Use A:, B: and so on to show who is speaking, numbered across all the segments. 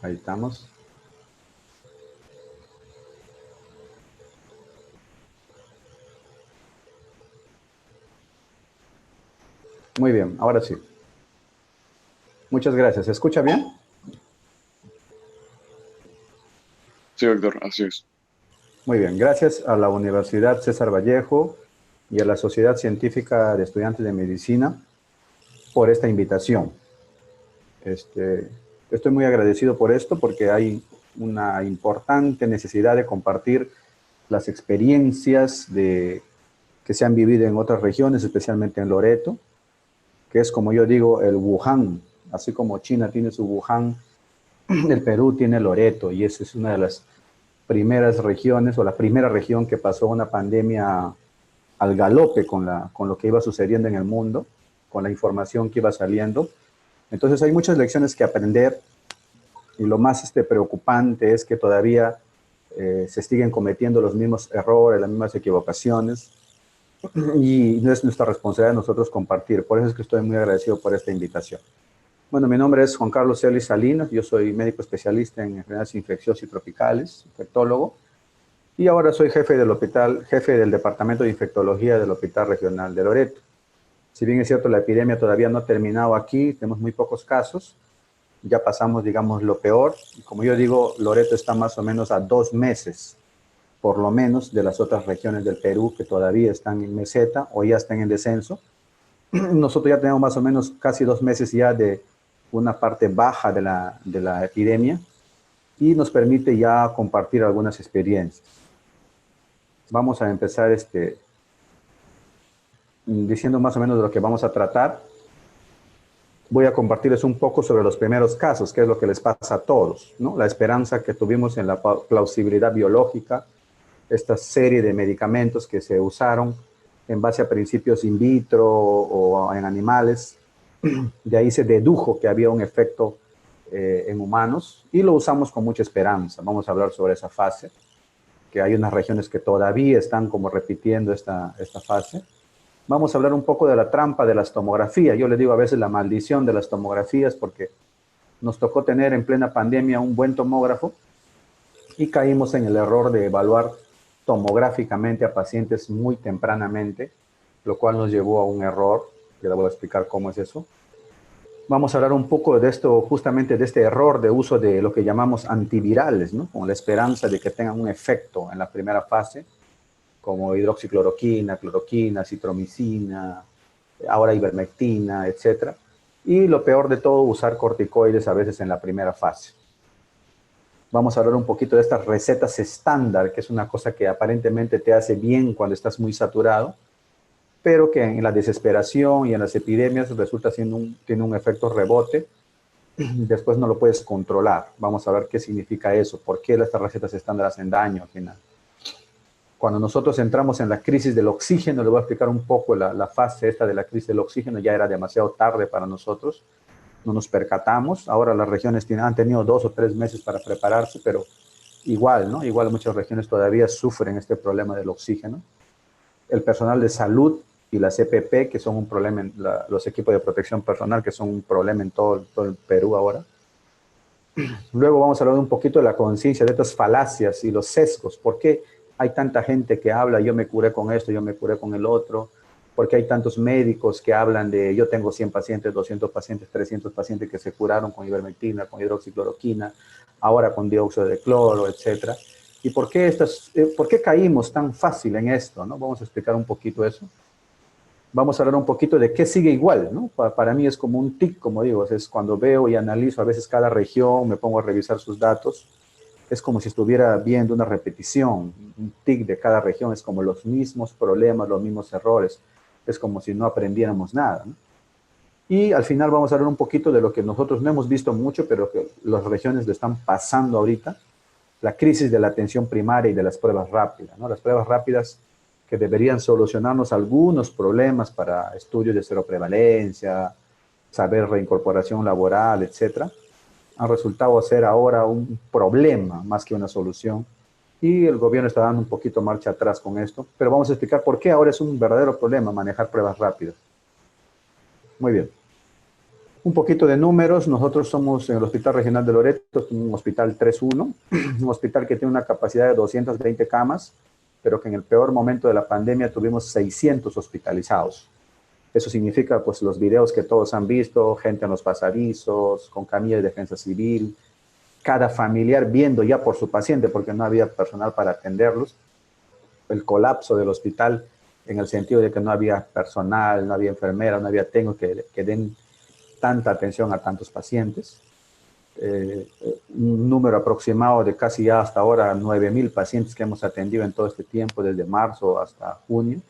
A: Ahí estamos. Muy bien, ahora sí. Muchas gracias. ¿Se escucha bien?
B: Sí, doctor, así es.
A: Muy bien. Gracias a la Universidad César Vallejo y a la Sociedad Científica de Estudiantes de Medicina por esta invitación. Este, Estoy muy agradecido por esto porque hay una importante necesidad de compartir las experiencias que se han vivido en otras regiones, especialmente en Loreto, que es, como yo digo, el Wuhan. Así como China tiene su Wuhan, el Perú tiene Loreto, y esa es una de las primeras regiones o la primera región que pasó una pandemia al galope con lo que iba sucediendo en el mundo, con la información que iba saliendo. Entonces hay muchas lecciones que aprender, y lo más preocupante es que todavía se siguen cometiendo los mismos errores, las mismas equivocaciones, y no es nuestra responsabilidad de nosotros compartir. Por eso es que estoy muy agradecido por esta invitación. Bueno, mi nombre es Juan Carlos Celis Salinas, yo soy médico especialista en enfermedades infecciosas y tropicales, infectólogo, y ahora soy jefe del Departamento de Infectología del Hospital Regional de Loreto. Si bien es cierto, la epidemia todavía no ha terminado aquí, tenemos muy pocos casos, ya pasamos, digamos, lo peor. Como yo digo, Loreto está más o menos a 2 meses, por lo menos, de las otras regiones del Perú que todavía están en meseta o ya están en descenso. Nosotros ya tenemos más o menos casi 2 meses ya de una parte baja de la epidemia, y nos permite ya compartir algunas experiencias. Vamos a empezar diciendo más o menos de lo que vamos a tratar. Voy a compartirles un poco sobre los primeros casos, qué es lo que les pasa a todos, ¿no? La esperanza que tuvimos en la plausibilidad biológica, esta serie de medicamentos que se usaron en base a principios in vitro o en animales. De ahí se dedujo que había un efecto en humanos y lo usamos con mucha esperanza. Vamos a hablar sobre esa fase, que hay unas regiones que todavía están como repitiendo esta fase. Vamos a hablar un poco de la trampa de las tomografías. Yo le digo a veces la maldición de las tomografías porque nos tocó tener en plena pandemia un buen tomógrafo y caímos en el error de evaluar tomográficamente a pacientes muy tempranamente, lo cual nos llevó a un error, que le voy a explicar cómo es eso. Vamos a hablar un poco de esto, justamente de este error de uso de lo que llamamos antivirales, ¿no? Con la esperanza de que tengan un efecto en la primera fase, como hidroxicloroquina, cloroquina, citromicina, ahora ivermectina, etcétera. Y lo peor de todo, usar corticoides a veces en la primera fase. Vamos a hablar un poquito de estas recetas estándar, que es una cosa que aparentemente te hace bien cuando estás muy saturado, pero que en la desesperación y en las epidemias resulta tiene un efecto rebote. Después no lo puedes controlar. Vamos a ver qué significa eso, por qué estas recetas estándar hacen daño al final. Cuando nosotros entramos en la crisis del oxígeno, le voy a explicar un poco la fase esta de la crisis del oxígeno, ya era demasiado tarde para nosotros, no nos percatamos. Ahora las regiones han tenido 2 o 3 meses para prepararse, pero igual, ¿no? Igual muchas regiones todavía sufren este problema del oxígeno. El personal de salud y las EPP, que son un problema, los equipos de protección personal, que son un problema en todo el Perú ahora. Luego vamos a hablar un poquito de la conciencia de estas falacias y los sesgos. ¿Por qué hay tanta gente que habla, yo me curé con esto, yo me curé con el otro? ¿Por qué hay tantos médicos que hablan de, yo tengo 100 pacientes, 200 pacientes, 300 pacientes que se curaron con ivermectina, con hidroxicloroquina, ahora con dióxido de cloro, etcétera? ¿Y por qué caímos tan fácil en esto, ¿no? Vamos a explicar un poquito eso. Vamos a hablar un poquito de qué sigue igual, ¿no? Para mí es como un tic, como digo, es cuando veo y analizo a veces cada región, me pongo a revisar sus datos, es como si estuviera viendo una repetición, un tic de cada región, es como los mismos problemas, los mismos errores, es como si no aprendiéramos nada, ¿no? Y al final vamos a hablar un poquito de lo que nosotros no hemos visto mucho, pero que las regiones le están pasando ahorita, la crisis de la atención primaria y de las pruebas rápidas, ¿no? Las pruebas rápidas que deberían solucionarnos algunos problemas para estudios de seroprevalencia, saber reincorporación laboral, etcétera, han resultado ser ahora un problema más que una solución. Y el gobierno está dando un poquito marcha atrás con esto, pero vamos a explicar por qué ahora es un verdadero problema manejar pruebas rápidas. Muy bien. Un poquito de números, nosotros somos en el Hospital Regional de Loreto, un hospital 3-1, un hospital que tiene una capacidad de 220 camas, pero que en el peor momento de la pandemia tuvimos 600 hospitalizados. Eso significa, pues, los videos que todos han visto, gente en los pasadizos, con camillas de defensa civil, cada familiar viendo ya por su paciente, porque no había personal para atenderlos, el colapso del hospital en el sentido de que no había personal, no había enfermera, no había técnicos que den tanta atención a tantos pacientes. Un número aproximado de casi ya hasta ahora 9.000 pacientes que hemos atendido en todo este tiempo, desde marzo hasta junio.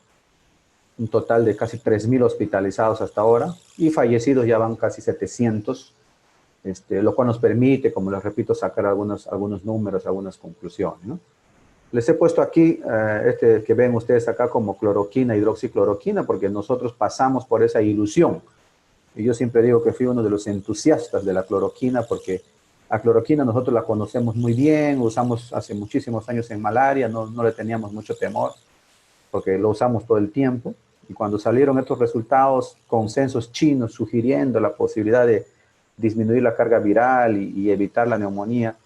A: Un total de casi 3.000 hospitalizados hasta ahora y fallecidos ya van casi 700, lo cual nos permite, como les repito, sacar algunos números, algunas conclusiones, ¿no? Les he puesto aquí que ven ustedes acá como cloroquina, hidroxicloroquina, porque nosotros pasamos por esa ilusión. Y yo siempre digo que fui uno de los entusiastas de la cloroquina, porque la cloroquina nosotros la conocemos muy bien, usamos hace muchísimos años en malaria, no le teníamos mucho temor, porque lo usamos todo el tiempo. Y cuando salieron estos resultados, consensos chinos sugiriendo la posibilidad de disminuir la carga viral y evitar la neumonía,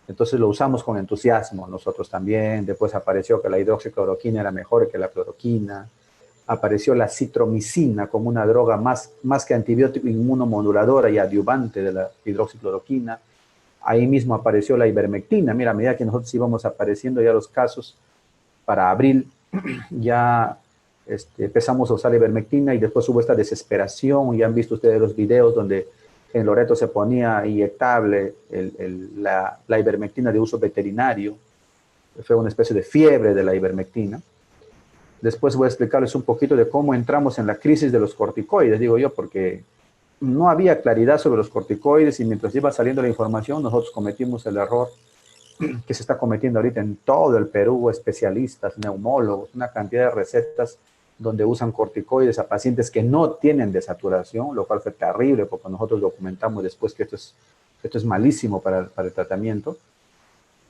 A: entonces lo usamos con entusiasmo nosotros también. Después apareció que la hidroxicloroquina era mejor que la cloroquina. Apareció la citromicina como una droga más que antibiótico, inmunomoduladora y adyuvante de la hidroxicloroquina. Ahí mismo apareció la ivermectina. Mira, a medida que nosotros íbamos apareciendo ya los casos, para abril ya empezamos a usar la ivermectina y después hubo esta desesperación. Ya han visto ustedes los videos donde en Loreto se ponía inyectable la ivermectina de uso veterinario. Fue una especie de fiebre de la ivermectina. Después voy a explicarles un poquito de cómo entramos en la crisis de los corticoides, digo yo, porque no había claridad sobre los corticoides y mientras iba saliendo la información, nosotros cometimos el error que se está cometiendo ahorita en todo el Perú, especialistas, neumólogos, una cantidad de recetas donde usan corticoides a pacientes que no tienen desaturación, lo cual fue terrible porque nosotros documentamos después que esto es malísimo para el tratamiento.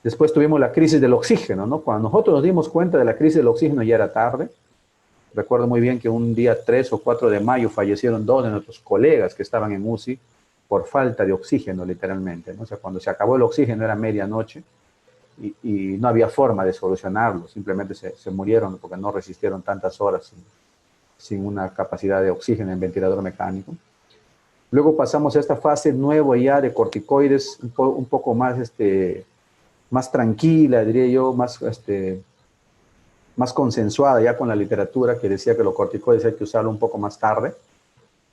A: Después tuvimos la crisis del oxígeno, ¿no? Cuando nosotros nos dimos cuenta de la crisis del oxígeno ya era tarde. Recuerdo muy bien que un día 3 o 4 de mayo fallecieron 2 de nuestros colegas que estaban en UCI por falta de oxígeno, literalmente, ¿no? O sea, cuando se acabó el oxígeno era medianoche y no había forma de solucionarlo. Simplemente se murieron porque no resistieron tantas horas sin una capacidad de oxígeno en ventilador mecánico. Luego pasamos a esta fase nueva ya de corticoides, un poco más tranquila, diría yo, más consensuada ya con la literatura que decía que los corticoides hay que usarlo un poco más tarde.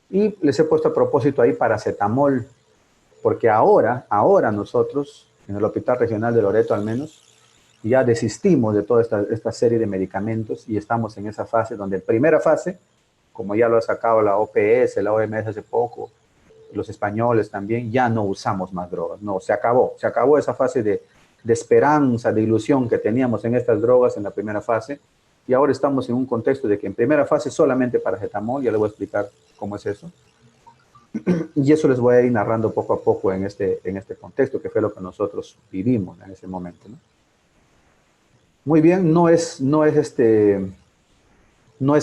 A: Y les he puesto a propósito ahí paracetamol, porque ahora nosotros, en el Hospital Regional de Loreto al menos, ya desistimos de toda esta serie de medicamentos y estamos en esa fase donde en primera fase, como ya lo ha sacado la OPS, la OMS hace poco, los españoles también, ya no usamos más drogas. No, se acabó esa fase de esperanza, de ilusión que teníamos en estas drogas en la primera fase, y ahora estamos en un contexto de que en primera fase solamente paracetamol, ya les voy a explicar cómo es eso, y eso les voy a ir narrando poco a poco en este contexto, que fue lo que nosotros vivimos en ese momento, ¿no? Muy bien, no es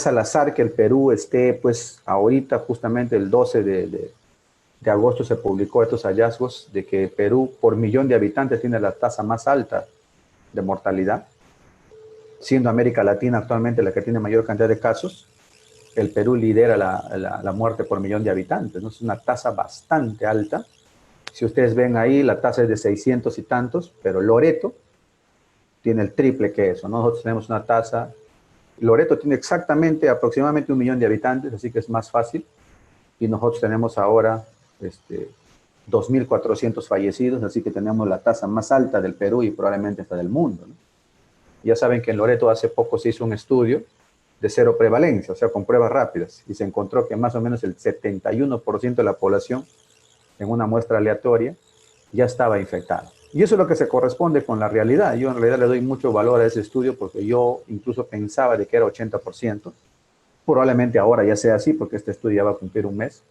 A: al azar que el Perú esté, pues, ahorita, justamente el 12 de agosto se publicó estos hallazgos de que Perú, por millón de habitantes, tiene la tasa más alta de mortalidad, siendo América Latina actualmente la que tiene mayor cantidad de casos. El Perú lidera la muerte por millón de habitantes, ¿no? Es una tasa bastante alta. Si ustedes ven ahí, la tasa es de 600 y tantos, pero Loreto tiene el triple que eso, ¿no? Nosotros tenemos una tasa, Loreto tiene aproximadamente 1 millón de habitantes, así que es más fácil, y nosotros tenemos ahora 2.400 fallecidos, así que tenemos la tasa más alta del Perú y probablemente hasta del mundo, ¿no? Ya saben que en Loreto hace poco se hizo un estudio de cero prevalencia, o sea, con pruebas rápidas, y se encontró que más o menos el 71% de la población, en una muestra aleatoria, ya estaba infectada. Y eso es lo que se corresponde con la realidad. Yo en realidad le doy mucho valor a ese estudio porque yo incluso pensaba de que era 80%. Probablemente ahora ya sea así porque este estudio ya va a cumplir un mes.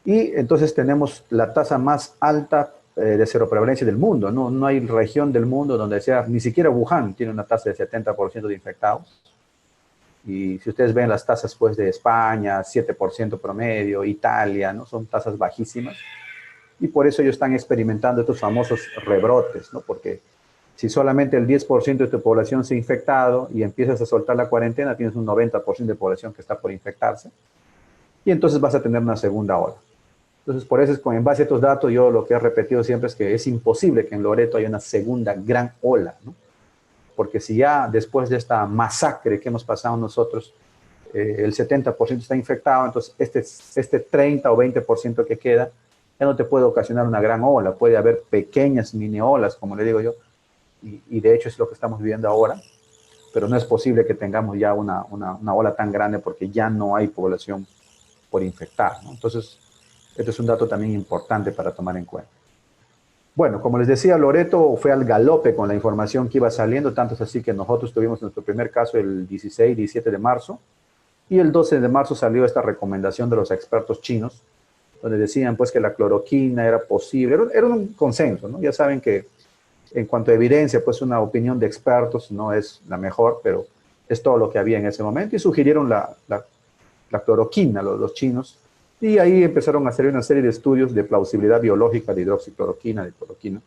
A: Y entonces tenemos la tasa más alta de seroprevalencia del mundo. No hay región del mundo donde sea, ni siquiera Wuhan tiene una tasa de 70% de infectados. Y si ustedes ven las tasas pues, de España, 7% promedio, Italia, ¿no? Son tasas bajísimas. Y por eso ellos están experimentando estos famosos rebrotes, ¿no? Porque si solamente el 10% de tu población se ha infectado y empiezas a soltar la cuarentena, tienes un 90% de población que está por infectarse. Y entonces vas a tener una segunda ola. Entonces, por eso, en base a estos datos, yo lo que he repetido siempre es que es imposible que en Loreto haya una segunda gran ola, ¿no? Porque si ya después de esta masacre que hemos pasado nosotros, el 70% está infectado, entonces este 30 o 20% que queda ya no te puede ocasionar una gran ola, puede haber pequeñas mini olas, como le digo yo, y de hecho es lo que estamos viviendo ahora, pero no es posible que tengamos ya una ola tan grande porque ya no hay población por infectar, ¿no? Entonces, este es un dato también importante para tomar en cuenta. Bueno, como les decía, Loreto fue al galope con la información que iba saliendo, tanto es así que nosotros tuvimos nuestro primer caso el 16, 17 de marzo, y el 12 de marzo salió esta recomendación de los expertos chinos, donde decían pues que la cloroquina era posible, era un consenso, ¿no? Ya saben que en cuanto a evidencia, pues una opinión de expertos no es la mejor, pero es todo lo que había en ese momento, y sugirieron la cloroquina, los chinos, y ahí empezaron a hacer una serie de estudios de plausibilidad biológica de hidroxicloroquina, de cloroquina.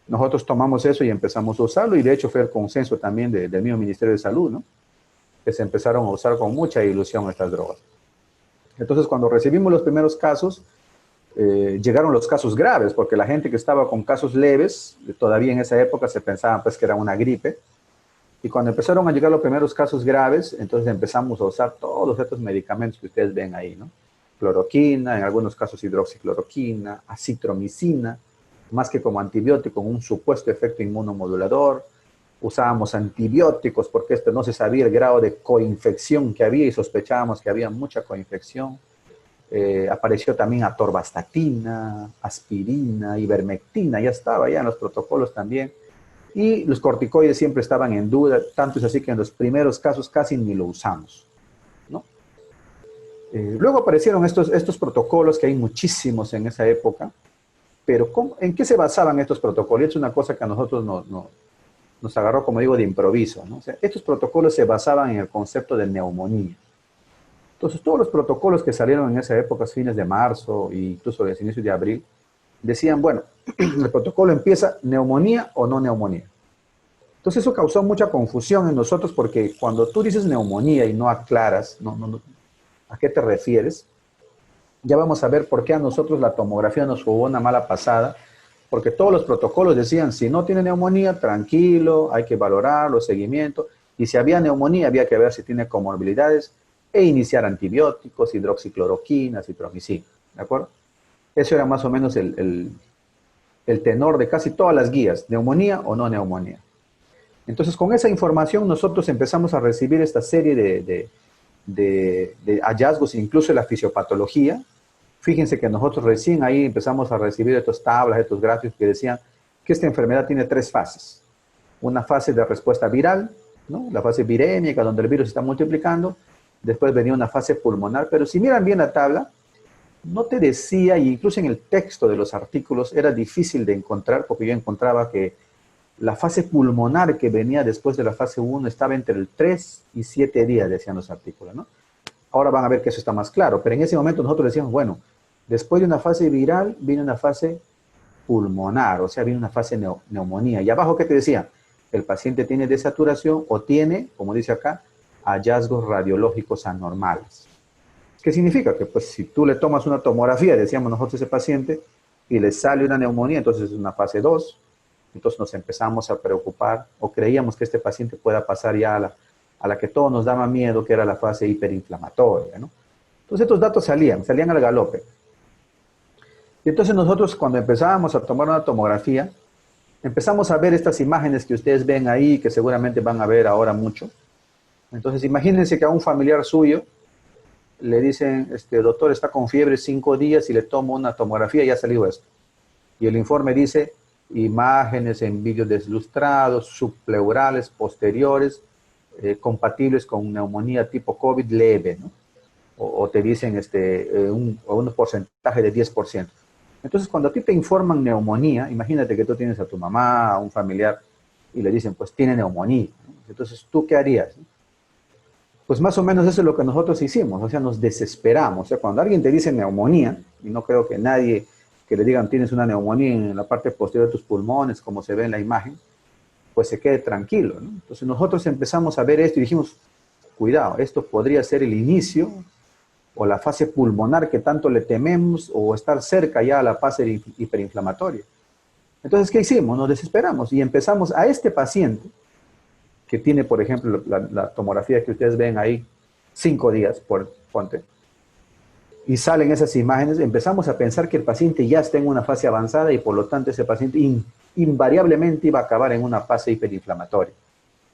A: Nosotros tomamos eso y empezamos a usarlo, y de hecho fue el consenso también del mismo Ministerio de Salud, ¿no? Que se empezaron a usar con mucha ilusión estas drogas. Entonces, cuando recibimos los primeros casos, llegaron los casos graves, porque la gente que estaba con casos leves, todavía en esa época se pensaba pues que era una gripe, y cuando empezaron a llegar los primeros casos graves, entonces empezamos a usar todos estos medicamentos que ustedes ven ahí, ¿no? Cloroquina, en algunos casos hidroxicloroquina, acitromicina, más que como antibiótico, con un supuesto efecto inmunomodulador. Usábamos antibióticos porque no se sabía el grado de coinfección que había y sospechábamos que había mucha coinfección. Apareció también atorvastatina, aspirina, ivermectina, ya estaba ya en los protocolos también. Y los corticoides siempre estaban en duda, tanto es así que en los primeros casos casi ni lo usamos, ¿no? Luego aparecieron estos protocolos, que hay muchísimos en esa época, pero ¿en qué se basaban estos protocolos? Es una cosa que a nosotros nos agarró, como digo, de improviso, ¿no? O sea, estos protocolos se basaban en el concepto de neumonía. Entonces, todos los protocolos que salieron en esa época, fines de marzo e incluso desde inicios de abril, decían, bueno, el protocolo empieza neumonía o no neumonía. Entonces, eso causó mucha confusión en nosotros porque cuando tú dices neumonía y no aclaras a qué te refieres, ya vamos a ver por qué a nosotros la tomografía nos jugó una mala pasada, porque todos los protocolos decían, si no tiene neumonía, tranquilo, hay que valorarlo, seguimiento, y si había neumonía, había que ver si tiene comorbilidades e iniciar antibióticos, hidroxicloroquina, acitromicina, ¿de acuerdo? Eso era más o menos el tenor de casi todas las guías, neumonía o no neumonía. Entonces, con esa información nosotros empezamos a recibir esta serie de hallazgos, incluso la fisiopatología. Fíjense que nosotros recién ahí empezamos a recibir estas tablas, estos gráficos que decían que esta enfermedad tiene 3 fases. Una fase de respuesta viral, ¿no? La fase virémica, donde el virus se está multiplicando. Después venía una fase pulmonar, pero si miran bien la tabla, no te decía, y incluso en el texto de los artículos era difícil de encontrar, porque yo encontraba que la fase pulmonar que venía después de la fase 1 estaba entre el 3 y 7 días, decían los artículos, ¿no? Ahora van a ver que eso está más claro, pero en ese momento nosotros decíamos, bueno, después de una fase viral viene una fase pulmonar, o sea, viene una fase neumonía. Y abajo, ¿qué te decía? El paciente tiene desaturación o tiene, como dice acá, hallazgos radiológicos anormales. ¿Qué significa? Que pues si tú le tomas una tomografía, decíamos nosotros a ese paciente, y le sale una neumonía, entonces es una fase 2, entonces nos empezamos a preocupar, o creíamos que este paciente pueda pasar ya a la que todos nos daba miedo, que era la fase hiperinflamatoria, ¿no? Entonces estos datos salían al galope. Y entonces nosotros cuando empezábamos a tomar una tomografía, empezamos a ver estas imágenes que ustedes ven ahí, que seguramente van a ver ahora mucho. Entonces imagínense que a un familiar suyo le dicen, doctor, está con fiebre 5 días y le tomo una tomografía y ya ha salido esto. Y el informe dice, imágenes en vídeos deslustrados, subpleurales, posteriores, compatibles con neumonía tipo COVID leve, ¿no? O te dicen un porcentaje de 10%. Entonces, cuando a ti te informan neumonía, imagínate que tú tienes a tu mamá, a un familiar, y le dicen, pues tiene neumonía, ¿no? Entonces, ¿tú qué harías? Pues más o menos eso es lo que nosotros hicimos, o sea, nos desesperamos. O sea, cuando alguien te dice neumonía, y no creo que nadie que le digan tienes una neumonía en la parte posterior de tus pulmones, como se ve en la imagen, pues se quede tranquilo, ¿no? Entonces nosotros empezamos a ver esto y dijimos, cuidado, esto podría ser el inicio o la fase pulmonar que tanto le tememos o estar cerca ya a la fase hiperinflamatoria. Entonces, ¿qué hicimos? Nos desesperamos y empezamos a este paciente que tiene, por ejemplo, la tomografía que ustedes ven ahí, 5 días, ponte, y salen esas imágenes, empezamos a pensar que el paciente ya está en una fase avanzada y por lo tanto ese paciente invariablemente iba a acabar en una fase hiperinflamatoria.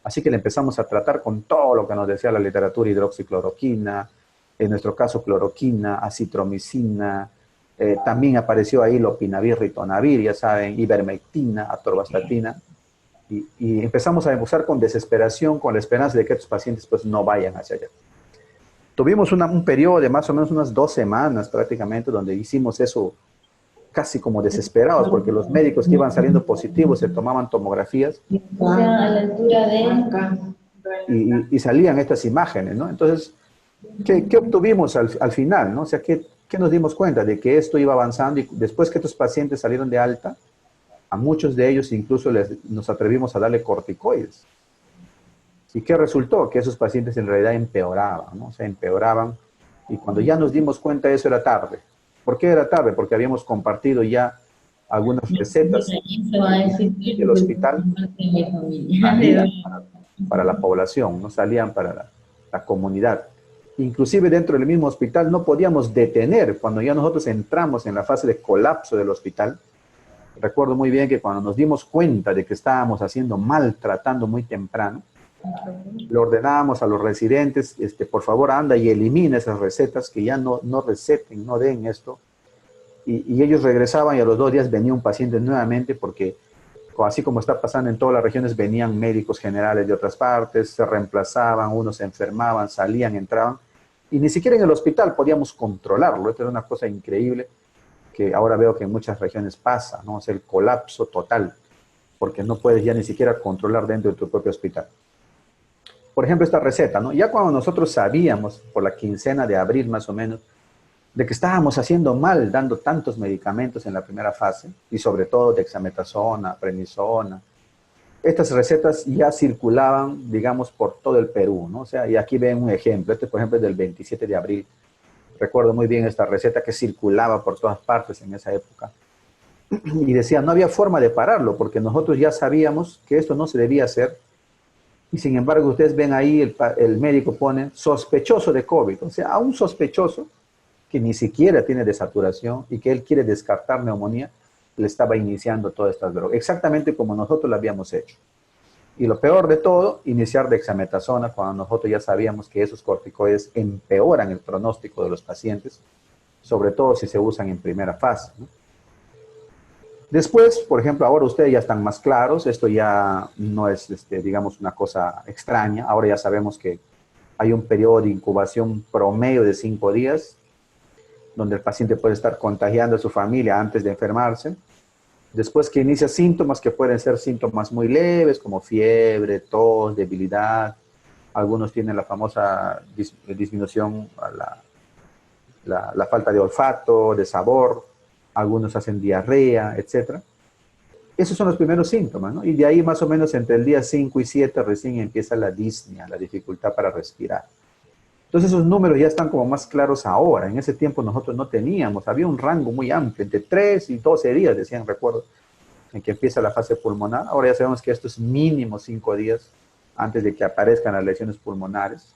A: Así que le empezamos a tratar con todo lo que nos decía la literatura, hidroxicloroquina, en nuestro caso cloroquina, acitromicina, también apareció ahí lopinavir, ritonavir, ya saben, ivermectina, atorvastatina, y empezamos a usar con desesperación, con la esperanza de que estos pacientes pues no vayan hacia allá. Tuvimos un periodo de más o menos unas 2 semanas prácticamente donde hicimos eso casi como desesperados porque los médicos que iban saliendo positivos se tomaban tomografías
C: O sea, a la altura de acá.
A: y salían estas imágenes, ¿no? Entonces, ¿qué obtuvimos al final, ¿no? O sea, ¿qué nos dimos cuenta? De que esto iba avanzando y después que estos pacientes salieron de alta, a muchos de ellos incluso nos atrevimos a darle corticoides. ¿Y qué resultó? Que esos pacientes en realidad empeoraban, ¿no? O sea, empeoraban. Y cuando ya nos dimos cuenta de eso era tarde. ¿Por qué era tarde? Porque habíamos compartido ya algunas recetas del hospital salían para la población, no salían para la comunidad. Inclusive dentro del mismo hospital no podíamos detener, cuando ya nosotros entramos en la fase de colapso del hospital. Recuerdo muy bien que cuando nos dimos cuenta de que estábamos haciendo mal, tratando muy temprano, le ordenábamos a los residentes, por favor anda y elimina esas recetas, que ya no receten, no den esto. Y ellos regresaban y a los 2 días venía un paciente nuevamente porque, así como está pasando en todas las regiones, venían médicos generales de otras partes, se reemplazaban, unos se enfermaban, salían, entraban. Y ni siquiera en el hospital podíamos controlarlo. Esto era una cosa increíble que ahora veo que en muchas regiones pasa, ¿no? Es el colapso total, porque no puedes ya ni siquiera controlar dentro de tu propio hospital. Por ejemplo, esta receta, ¿no? Ya cuando nosotros sabíamos, por la quincena de abril más o menos, de que estábamos haciendo mal dando tantos medicamentos en la primera fase, y sobre todo dexametasona, prednisona, estas recetas ya circulaban, digamos, por todo el Perú, ¿no? O sea, y aquí ven un ejemplo, este por ejemplo es del 27 de abril, recuerdo muy bien esta receta que circulaba por todas partes en esa época, y decía, no había forma de pararlo, porque nosotros ya sabíamos que esto no se debía hacer, y sin embargo ustedes ven ahí, el médico pone sospechoso de COVID, o sea, a un sospechoso que ni siquiera tiene desaturación y que él quiere descartar neumonía, le estaba iniciando todas estas drogas, exactamente como nosotros lo habíamos hecho. Y lo peor de todo, iniciar dexametasona cuando nosotros ya sabíamos que esos corticoides empeoran el pronóstico de los pacientes, sobre todo si se usan en primera fase, ¿no? Después, por ejemplo, ahora ustedes ya están más claros, esto ya no es, digamos, una cosa extraña, ahora ya sabemos que hay un periodo de incubación promedio de 5 días, donde el paciente puede estar contagiando a su familia antes de enfermarse. Después que inicia síntomas que pueden ser síntomas muy leves, como fiebre, tos, debilidad. Algunos tienen la famosa disminución, la falta de olfato, de sabor. Algunos hacen diarrea, etc. Esos son los primeros síntomas, ¿no? Y de ahí más o menos entre el día 5 y 7 recién empieza la disnea, la dificultad para respirar. Entonces esos números ya están como más claros ahora. En ese tiempo nosotros no teníamos, había un rango muy amplio, entre 3 y 12 días, decían, recuerdo, en que empieza la fase pulmonar. Ahora ya sabemos que esto es mínimo 5 días antes de que aparezcan las lesiones pulmonares.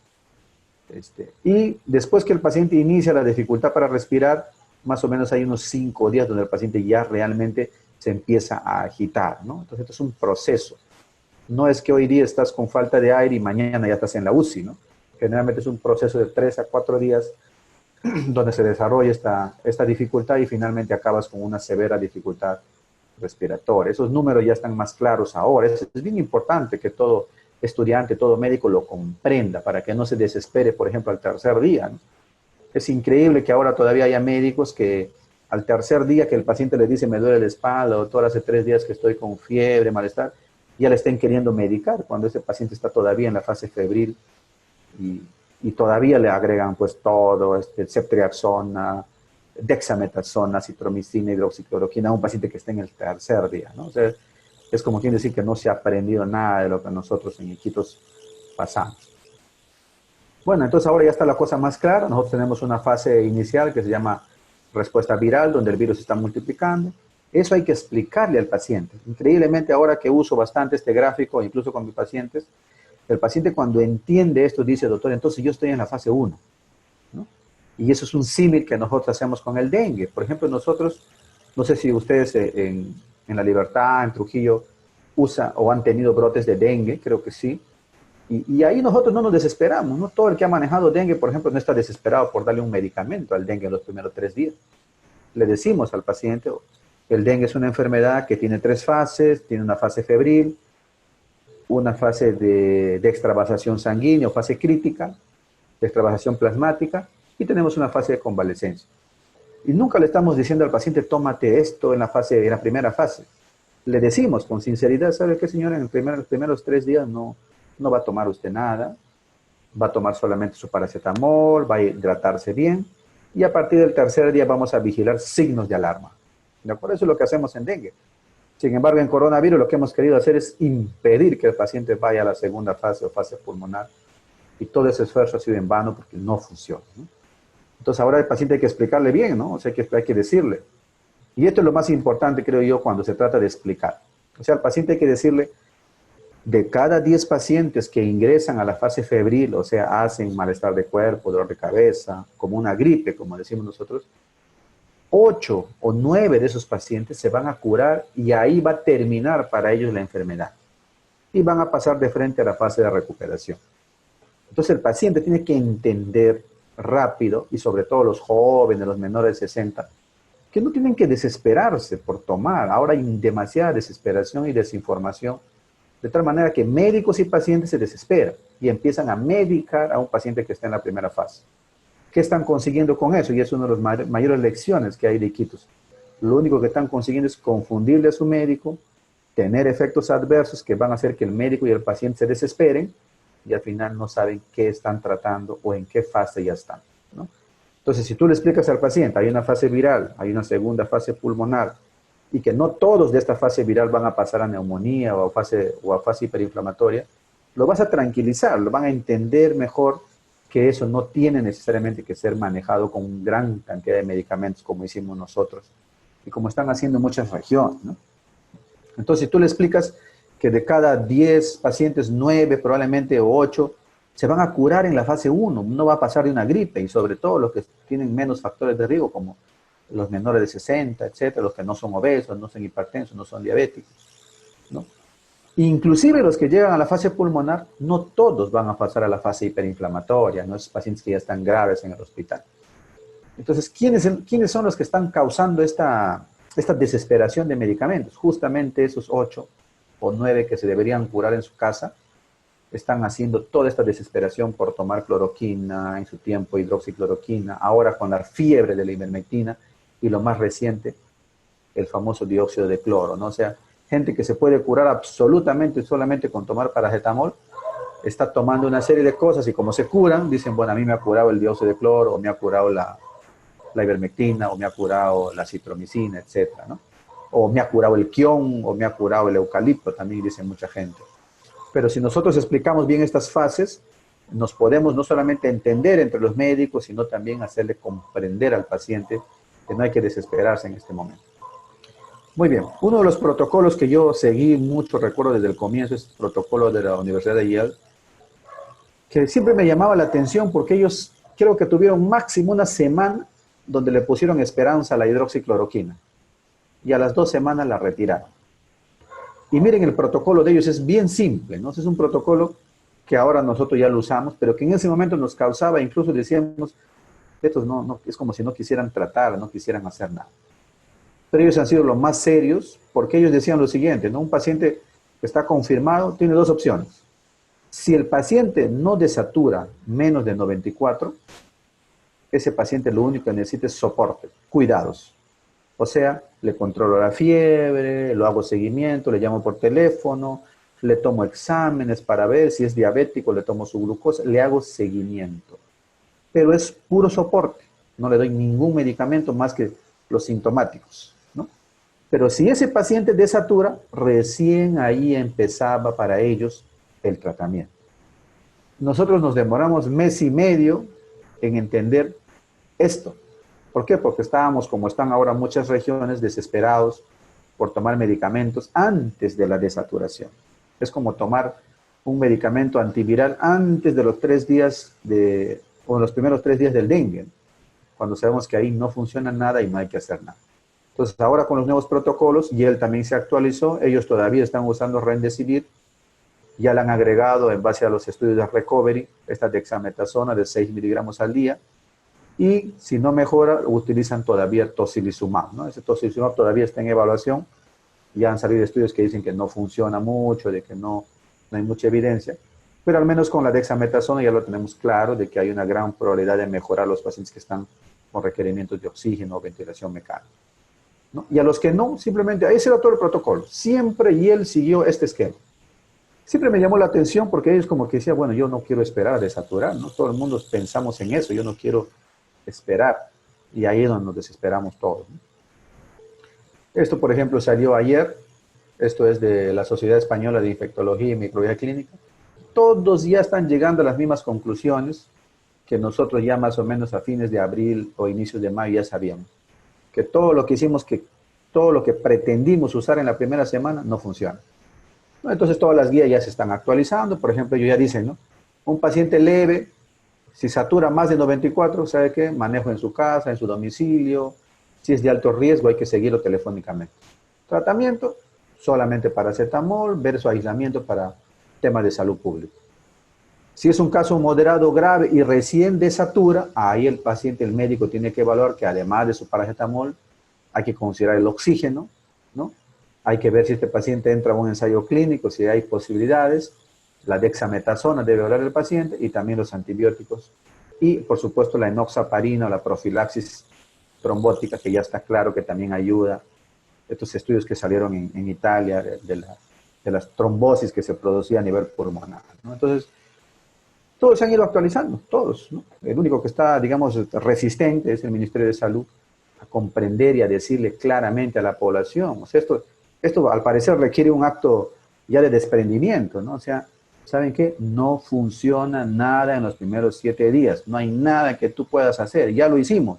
A: Y después que el paciente inicia la dificultad para respirar, más o menos hay unos 5 días donde el paciente ya realmente se empieza a agitar, ¿no? Entonces esto es un proceso. No es que hoy día estás con falta de aire y mañana ya estás en la UCI, ¿no? Generalmente es un proceso de 3 a 4 días donde se desarrolla esta dificultad y finalmente acabas con una severa dificultad respiratoria. Esos números ya están más claros ahora. Es bien importante que todo estudiante, todo médico lo comprenda para que no se desespere, por ejemplo, al tercer día, ¿no? Es increíble que ahora todavía haya médicos que al tercer día que el paciente le dice me duele la espalda, doctor, hace 3 días que estoy con fiebre, malestar, ya le estén queriendo medicar cuando ese paciente está todavía en la fase febril y todavía le agregan pues todo, ceftriaxona, dexametasona, citromicina, hidroxicloroquina a un paciente que está en el tercer día, ¿no? O sea, es como quien decir que no se ha aprendido nada de lo que nosotros en Iquitos pasamos. Bueno, entonces ahora ya está la cosa más clara. Nosotros tenemos una fase inicial que se llama respuesta viral, donde el virus se está multiplicando. Eso hay que explicarle al paciente. Increíblemente, ahora que uso bastante este gráfico, incluso con mis pacientes, el paciente cuando entiende esto dice, doctor, entonces yo estoy en la fase 1, ¿no? Y eso es un símil que nosotros hacemos con el dengue. Por ejemplo, nosotros, no sé si ustedes en La Libertad, en Trujillo, usan o han tenido brotes de dengue, creo que sí. Y ahí nosotros no nos desesperamos, ¿no? Todo el que ha manejado dengue, por ejemplo, no está desesperado por darle un medicamento al dengue en los primeros 3 días. Le decimos al paciente, el dengue es una enfermedad que tiene 3 fases, tiene una fase febril, una fase de extravasación sanguínea o fase crítica, de extravasación plasmática, y tenemos una fase de convalescencia. Y nunca le estamos diciendo al paciente, tómate esto en la primera fase. Le decimos con sinceridad, ¿sabe qué, señora? En los primeros 3 días no va a tomar usted nada, va a tomar solamente su paracetamol, va a hidratarse bien, y a partir del tercer día vamos a vigilar signos de alarma. ¿De acuerdo? Eso es lo que hacemos en dengue. Sin embargo, en coronavirus lo que hemos querido hacer es impedir que el paciente vaya a la segunda fase o fase pulmonar, y todo ese esfuerzo ha sido en vano porque no funciona, ¿no? Entonces ahora al paciente hay que explicarle bien, ¿no? O sea, hay que decirle. Y esto es lo más importante, creo yo, cuando se trata de explicar. O sea, al paciente hay que decirle, de cada 10 pacientes que ingresan a la fase febril, o sea, hacen malestar de cuerpo, dolor de cabeza, como una gripe, como decimos nosotros, 8 o 9 de esos pacientes se van a curar y ahí va a terminar para ellos la enfermedad. Y van a pasar de frente a la fase de recuperación. Entonces el paciente tiene que entender rápido, y sobre todo los jóvenes, los menores de 60, que no tienen que desesperarse por tomar. Ahora hay demasiada desesperación y desinformación, de tal manera que médicos y pacientes se desesperan y empiezan a medicar a un paciente que está en la primera fase. ¿Qué están consiguiendo con eso? Y es una de las mayores lecciones que hay de Iquitos. Lo único que están consiguiendo es confundirle a su médico, tener efectos adversos que van a hacer que el médico y el paciente se desesperen y al final no saben qué están tratando o en qué fase ya están, ¿no? Entonces, si tú le explicas al paciente, hay una fase viral, hay una segunda fase pulmonar, y que no todos de esta fase viral van a pasar a neumonía o a fase hiperinflamatoria, lo vas a tranquilizar, lo van a entender mejor que eso no tiene necesariamente que ser manejado con gran cantidad de medicamentos como hicimos nosotros y como están haciendo muchas regiones, ¿no? Entonces, si tú le explicas que de cada 10 pacientes, 9 probablemente o 8 se van a curar en la fase 1, no va a pasar de una gripe, y sobre todo los que tienen menos factores de riesgo, como los menores de 60, etcétera, los que no son obesos, no son hipertensos, no son diabéticos, ¿no? Inclusive los que llegan a la fase pulmonar, no todos van a pasar a la fase hiperinflamatoria, ¿no? Esos pacientes que ya están graves en el hospital. Entonces, ¿quiénes son los que están causando esta desesperación de medicamentos? Justamente esos 8 o 9 que se deberían curar en su casa, están haciendo toda esta desesperación por tomar cloroquina, en su tiempo hidroxicloroquina, ahora con la fiebre de la ivermectina, y lo más reciente, el famoso dióxido de cloro, ¿no? O sea, gente que se puede curar absolutamente solamente con tomar paracetamol, está tomando una serie de cosas y como se curan, dicen, bueno, a mí me ha curado el dióxido de cloro, o me ha curado la ivermectina, o me ha curado la citromicina, etcétera, ¿no? O me ha curado el quión, o me ha curado el eucalipto, también dice mucha gente. Pero si nosotros explicamos bien estas fases, nos podemos no solamente entender entre los médicos, sino también hacerle comprender al paciente que no hay que desesperarse en este momento. Muy bien, uno de los protocolos que yo seguí mucho, recuerdo desde el comienzo, es el protocolo de la Universidad de Yale, que siempre me llamaba la atención porque ellos creo que tuvieron máximo una semana donde le pusieron esperanza a la hidroxicloroquina, y a las 2 semanas la retiraron. Y miren, el protocolo de ellos es bien simple, ¿no? Es un protocolo que ahora nosotros ya lo usamos, pero que en ese momento nos causaba, incluso decíamos, estos no, es como si no quisieran tratar, no quisieran hacer nada. Pero ellos han sido los más serios, porque ellos decían lo siguiente, ¿no? Un paciente que está confirmado tiene 2 opciones. Si el paciente no desatura menos de 94, ese paciente lo único que necesita es soporte, cuidados. O sea, le controlo la fiebre, lo hago seguimiento, le llamo por teléfono, le tomo exámenes para ver si es diabético, le tomo su glucosa, le hago seguimiento. Pero es puro soporte, no le doy ningún medicamento más que los sintomáticos, ¿no? Pero si ese paciente desatura, recién ahí empezaba para ellos el tratamiento. Nosotros nos demoramos mes y medio en entender esto. ¿Por qué? Porque estábamos, como están ahora muchas regiones, desesperados por tomar medicamentos antes de la desaturación. Es como tomar un medicamento antiviral antes de los 3 días o los primeros 3 días del dengue, cuando sabemos que ahí no funciona nada y no hay que hacer nada. Entonces, ahora con los nuevos protocolos, y él también se actualizó, ellos todavía están usando Remdesivir, ya le han agregado en base a los estudios de recovery, esta dexametasona de 6 miligramos al día, y si no mejora, utilizan todavía tocilizumab, ¿no? Ese tocilizumab todavía está en evaluación, ya han salido estudios que dicen que no funciona mucho, de que no hay mucha evidencia, pero al menos con la dexametasona ya lo tenemos claro, de que hay una gran probabilidad de mejorar los pacientes que están con requerimientos de oxígeno o ventilación mecánica, ¿no? Y a los que no, simplemente, ese era todo el protocolo, siempre, y él siguió este esquema. Siempre me llamó la atención porque ellos como que decían, bueno, yo no quiero esperar a desaturar, ¿no? Todo el mundo pensamos en eso, yo no quiero esperar, y ahí es donde nos desesperamos todos, ¿no? Esto, por ejemplo, salió ayer, esto es de la Sociedad Española de Infectología y Microbiología Clínica. Todos ya están llegando a las mismas conclusiones que nosotros ya más o menos a fines de abril o inicios de mayo ya sabíamos. Que todo lo que hicimos, todo lo que pretendimos usar en la primera semana no funciona. Entonces todas las guías ya se están actualizando. Por ejemplo, ellos ya dicen, ¿no? Un paciente leve, si satura más de 94, ¿sabe qué? Manejo en su casa, en su domicilio. Si es de alto riesgo, hay que seguirlo telefónicamente. Tratamiento, solamente paracetamol, ver su aislamiento para temas de salud pública. Si es un caso moderado grave y recién desatura, ahí el paciente, el médico tiene que evaluar que además de su paracetamol, hay que considerar el oxígeno, ¿no? Hay que ver si este paciente entra a un ensayo clínico, si hay posibilidades. La dexametasona debe hablar el paciente y también los antibióticos. Y, por supuesto, la enoxaparina o la profilaxis trombótica, que ya está claro que también ayuda. Estos estudios que salieron en Italia de las trombosis que se producía a nivel pulmonar, ¿no? Entonces, todos se han ido actualizando, todos, ¿no? El único que está, digamos, resistente es el Ministerio de Salud a comprender y a decirle claramente a la población. O sea, esto al parecer requiere un acto ya de desprendimiento, ¿no? O sea, ¿saben qué? No funciona nada en los primeros 7 días. No hay nada que tú puedas hacer. Ya lo hicimos.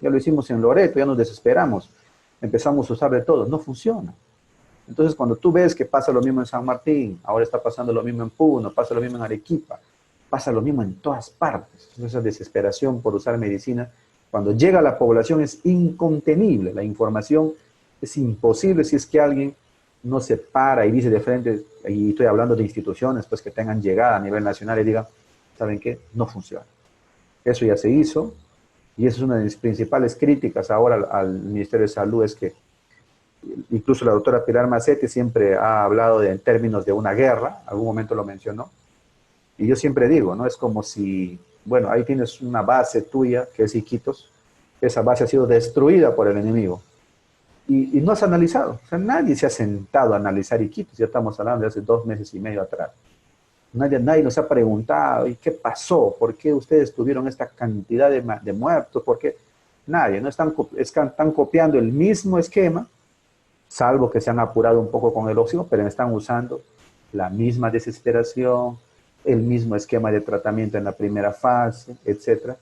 A: Ya lo hicimos en Loreto, ya nos desesperamos. Empezamos a usar de todo. No funciona. Entonces, cuando tú ves que pasa lo mismo en San Martín, ahora está pasando lo mismo en Puno, pasa lo mismo en Arequipa, pasa lo mismo en todas partes. Esa desesperación por usar medicina, cuando llega a la población es incontenible. La información es imposible si es que alguien no se para y dice de frente, y estoy hablando de instituciones pues que tengan llegada a nivel nacional y digan, ¿saben qué? No funciona. Eso ya se hizo, y esa es una de mis principales críticas ahora al Ministerio de Salud, es que incluso la doctora Pilar Macetti siempre ha hablado en términos de una guerra, algún momento lo mencionó, y yo siempre digo, ¿no? Es como si, bueno, ahí tienes una base tuya, que es Iquitos, esa base ha sido destruida por el enemigo, y no has analizado, o sea, nadie se ha sentado a analizar Iquitos, ya estamos hablando de hace 2 meses y medio atrás. Nadie nos ha preguntado, ¿y qué pasó? ¿Por qué ustedes tuvieron esta cantidad de muertos? ¿Por qué? Nadie, ¿no? Están copiando el mismo esquema, salvo que se han apurado un poco con el oxígeno, pero están usando la misma desesperación, el mismo esquema de tratamiento en la primera fase, etc.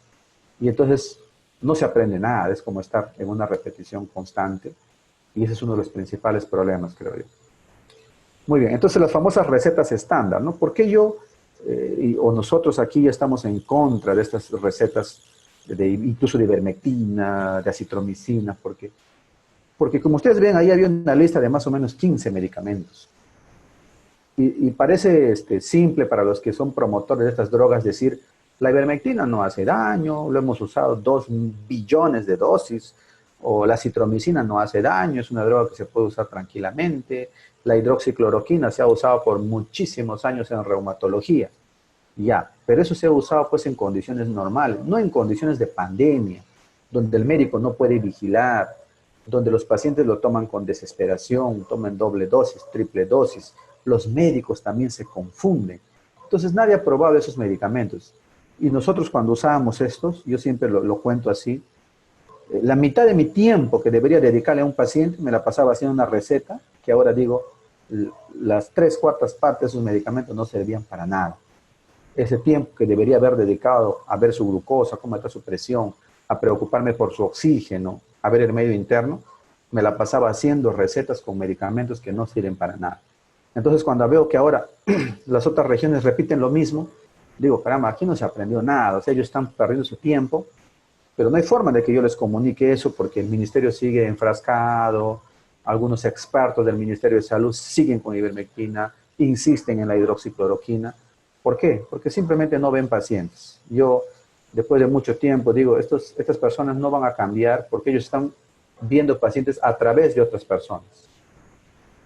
A: Y entonces no se aprende nada, es como estar en una repetición constante, y ese es uno de los principales problemas, creo yo. Muy bien, entonces las famosas recetas estándar, ¿no? ¿Por qué yo o nosotros aquí ya estamos en contra de estas recetas, incluso de ivermectina, de acitromicina? Porque como ustedes ven, ahí había una lista de más o menos 15 medicamentos. Y parece simple para los que son promotores de estas drogas decir, la ivermectina no hace daño, lo hemos usado 2 billones de dosis, o la acitromicina no hace daño, es una droga que se puede usar tranquilamente. La hidroxicloroquina se ha usado por muchísimos años en reumatología. Ya, pero eso se ha usado pues en condiciones normales, no en condiciones de pandemia, donde el médico no puede vigilar, donde los pacientes lo toman con desesperación, toman doble dosis, triple dosis, los médicos también se confunden. Entonces nadie ha probado esos medicamentos. Y nosotros cuando usábamos estos, yo siempre lo cuento así, la mitad de mi tiempo que debería dedicarle a un paciente me la pasaba haciendo una receta, que ahora digo, las 3/4 partes de esos medicamentos no servían para nada. Ese tiempo que debería haber dedicado a ver su glucosa, cómo está su presión, a preocuparme por su oxígeno, a ver el medio interno, me la pasaba haciendo recetas con medicamentos que no sirven para nada. Entonces, cuando veo que ahora las otras regiones repiten lo mismo, digo, caramba, aquí no se aprendió nada, o sea, ellos están perdiendo su tiempo, pero no hay forma de que yo les comunique eso porque el ministerio sigue enfrascado, algunos expertos del Ministerio de Salud siguen con ivermectina, insisten en la hidroxicloroquina. ¿Por qué? Porque simplemente no ven pacientes. Yo, después de mucho tiempo, digo, estas personas no van a cambiar porque ellos están viendo pacientes a través de otras personas.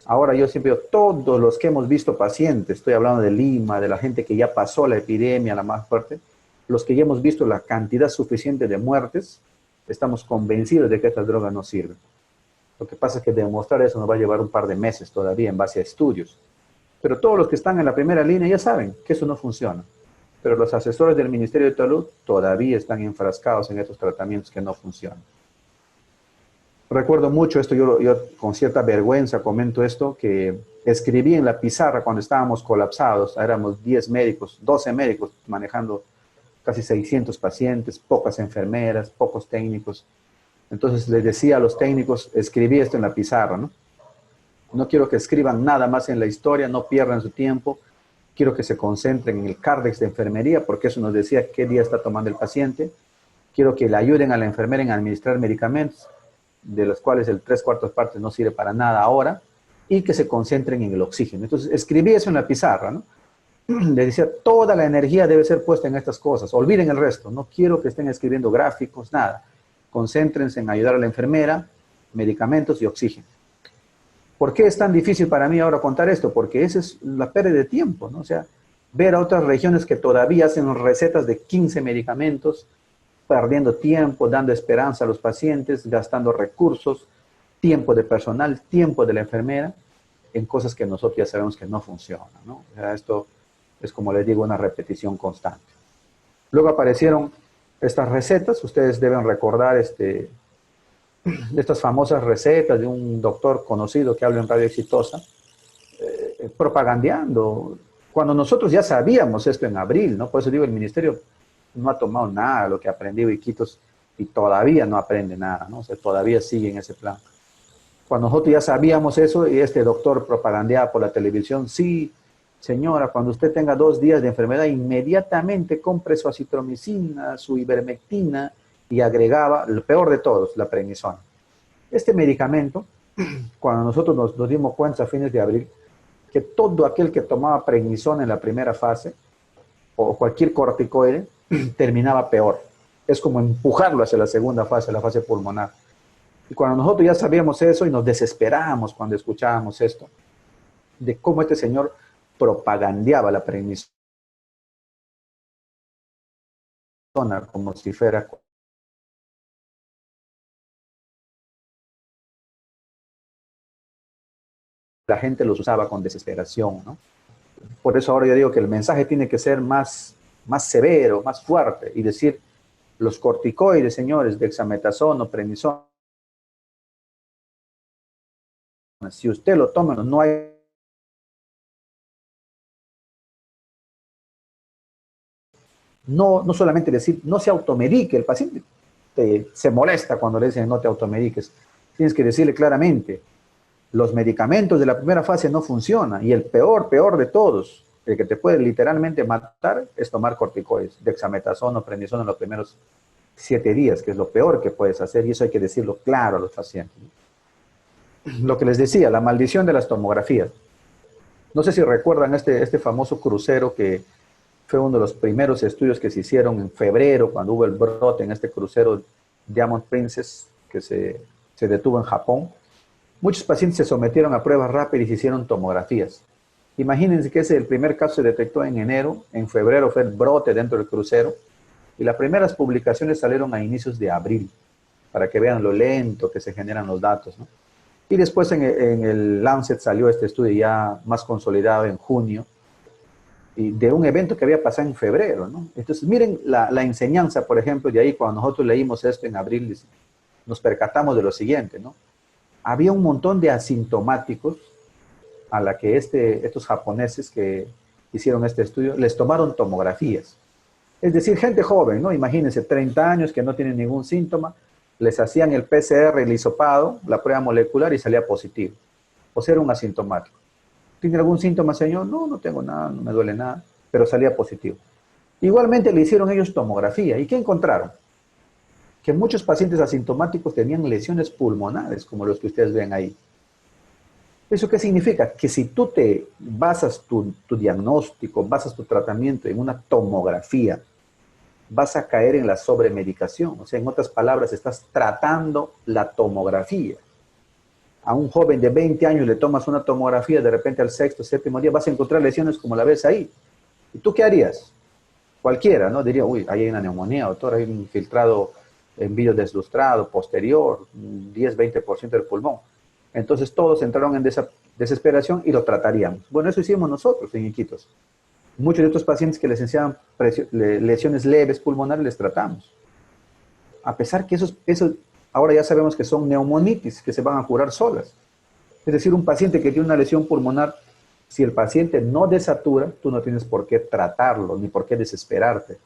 A: Ahora yo siempre digo, todos los que hemos visto pacientes, estoy hablando de Lima, de la gente que ya pasó la epidemia, la más fuerte, los que ya hemos visto la cantidad suficiente de muertes, estamos convencidos de que estas drogas no sirven. Lo que pasa es que demostrar eso nos va a llevar un par de meses todavía en base a estudios. Pero todos los que están en la primera línea ya saben que eso no funciona. Pero los asesores del Ministerio de Salud todavía están enfrascados en estos tratamientos que no funcionan. Recuerdo mucho esto, yo con cierta vergüenza comento esto, que escribí en la pizarra cuando estábamos colapsados, éramos 10 médicos, 12 médicos manejando casi 600 pacientes, pocas enfermeras, pocos técnicos. Entonces les decía a los técnicos, escribí esto en la pizarra, ¿no? No quiero que escriban nada más en la historia, no pierdan su tiempo, quiero que se concentren en el cárdex de enfermería, porque eso nos decía qué día está tomando el paciente. Quiero que le ayuden a la enfermera en administrar medicamentos, de los cuales el 3/4 partes no sirve para nada ahora, y que se concentren en el oxígeno. Entonces escribí eso en la pizarra, ¿no? Le decía, toda la energía debe ser puesta en estas cosas, olviden el resto, no quiero que estén escribiendo gráficos, nada. Concéntrense en ayudar a la enfermera, medicamentos y oxígeno. ¿Por qué es tan difícil para mí ahora contar esto? Porque esa es la pérdida de tiempo, ¿no? O sea, ver a otras regiones que todavía hacen recetas de 15 medicamentos, perdiendo tiempo, dando esperanza a los pacientes, gastando recursos, tiempo de personal, tiempo de la enfermera, en cosas que nosotros ya sabemos que no funcionan, ¿no? O sea, esto es, como les digo, una repetición constante. Luego aparecieron estas recetas, ustedes deben recordar estas famosas recetas de un doctor conocido que habla en Radio Exitosa, propagandeando, cuando nosotros ya sabíamos esto en abril, ¿no? Por eso digo, el ministerio no ha tomado nada de lo que aprendió Iquitos y todavía no aprende nada, ¿no? O sea, todavía sigue en ese plan. Cuando nosotros ya sabíamos eso y este doctor propagandeaba por la televisión, sí, señora, cuando usted tenga 2 días de enfermedad, inmediatamente compre su acitromicina, su ivermectina, y agregaba, lo peor de todos, la prednisona. Este medicamento, cuando nosotros nos dimos cuenta a fines de abril, que todo aquel que tomaba prednisona en la primera fase, o cualquier corticoide, terminaba peor. Es como empujarlo hacia la segunda fase, la fase pulmonar. Y cuando nosotros ya sabíamos eso y nos desesperábamos cuando escuchábamos esto, de cómo este señor propagandeaba la prednisona como si fuera la gente los usaba con desesperación, ¿no? Por eso ahora yo digo que el mensaje tiene que ser más severo, más fuerte, y decir, los corticoides, señores, dexametasona, prednisona, si usted lo toma, no hay... No solamente decir, no se automedique, el paciente se molesta cuando le dicen no te automediques. Tienes que decirle claramente, los medicamentos de la primera fase no funcionan y el peor de todos, el que te puede literalmente matar es tomar corticoides, dexametasona o prednisona en los primeros 7 días, que es lo peor que puedes hacer, y eso hay que decirlo claro a los pacientes. Lo que les decía, la maldición de las tomografías. No sé si recuerdan este famoso crucero que fue uno de los primeros estudios que se hicieron en febrero, cuando hubo el brote en este crucero Diamond Princess, que se detuvo en Japón. Muchos pacientes se sometieron a pruebas rápidas y se hicieron tomografías. Imagínense que el primer caso se detectó en enero, en febrero fue el brote dentro del crucero, y las primeras publicaciones salieron a inicios de abril, para que vean lo lento que se generan los datos, ¿no? Y después en el Lancet salió este estudio ya más consolidado en junio, y de un evento que había pasado en febrero, ¿no? Entonces, miren la enseñanza, por ejemplo, de ahí cuando nosotros leímos esto en abril, nos percatamos de lo siguiente, ¿no? Había un montón de asintomáticos a la que estos japoneses que hicieron este estudio, les tomaron tomografías. Es decir, gente joven, ¿no? Imagínense, 30 años que no tienen ningún síntoma, les hacían el PCR, el hisopado, la prueba molecular y salía positivo. O sea, era un asintomático. ¿Tiene algún síntoma, señor? No, no tengo nada, no me duele nada, pero salía positivo. Igualmente le hicieron ellos tomografía. ¿Y qué encontraron? Que muchos pacientes asintomáticos tenían lesiones pulmonares, como los que ustedes ven ahí. ¿Eso qué significa? Que si tú te basas tu diagnóstico, basas tu tratamiento en una tomografía, vas a caer en la sobremedicación. O sea, en otras palabras, estás tratando la tomografía. A un joven de 20 años le tomas una tomografía, de repente al sexto, séptimo día vas a encontrar lesiones como la ves ahí. ¿Y tú qué harías? Cualquiera, ¿no? Diría, uy, ahí hay una neumonía, doctor, hay un infiltrado en vidrio deslustrado, posterior, 10-20% del pulmón. Entonces todos entraron en desesperación y lo trataríamos. Bueno, eso hicimos nosotros en Iquitos. Muchos de estos pacientes que les enseñaban lesiones leves pulmonares les tratamos. A pesar que esos ahora ya sabemos que son neumonitis, que se van a curar solas. Es decir, un paciente que tiene una lesión pulmonar, si el paciente no desatura, tú no tienes por qué tratarlo, ni por qué desesperarte,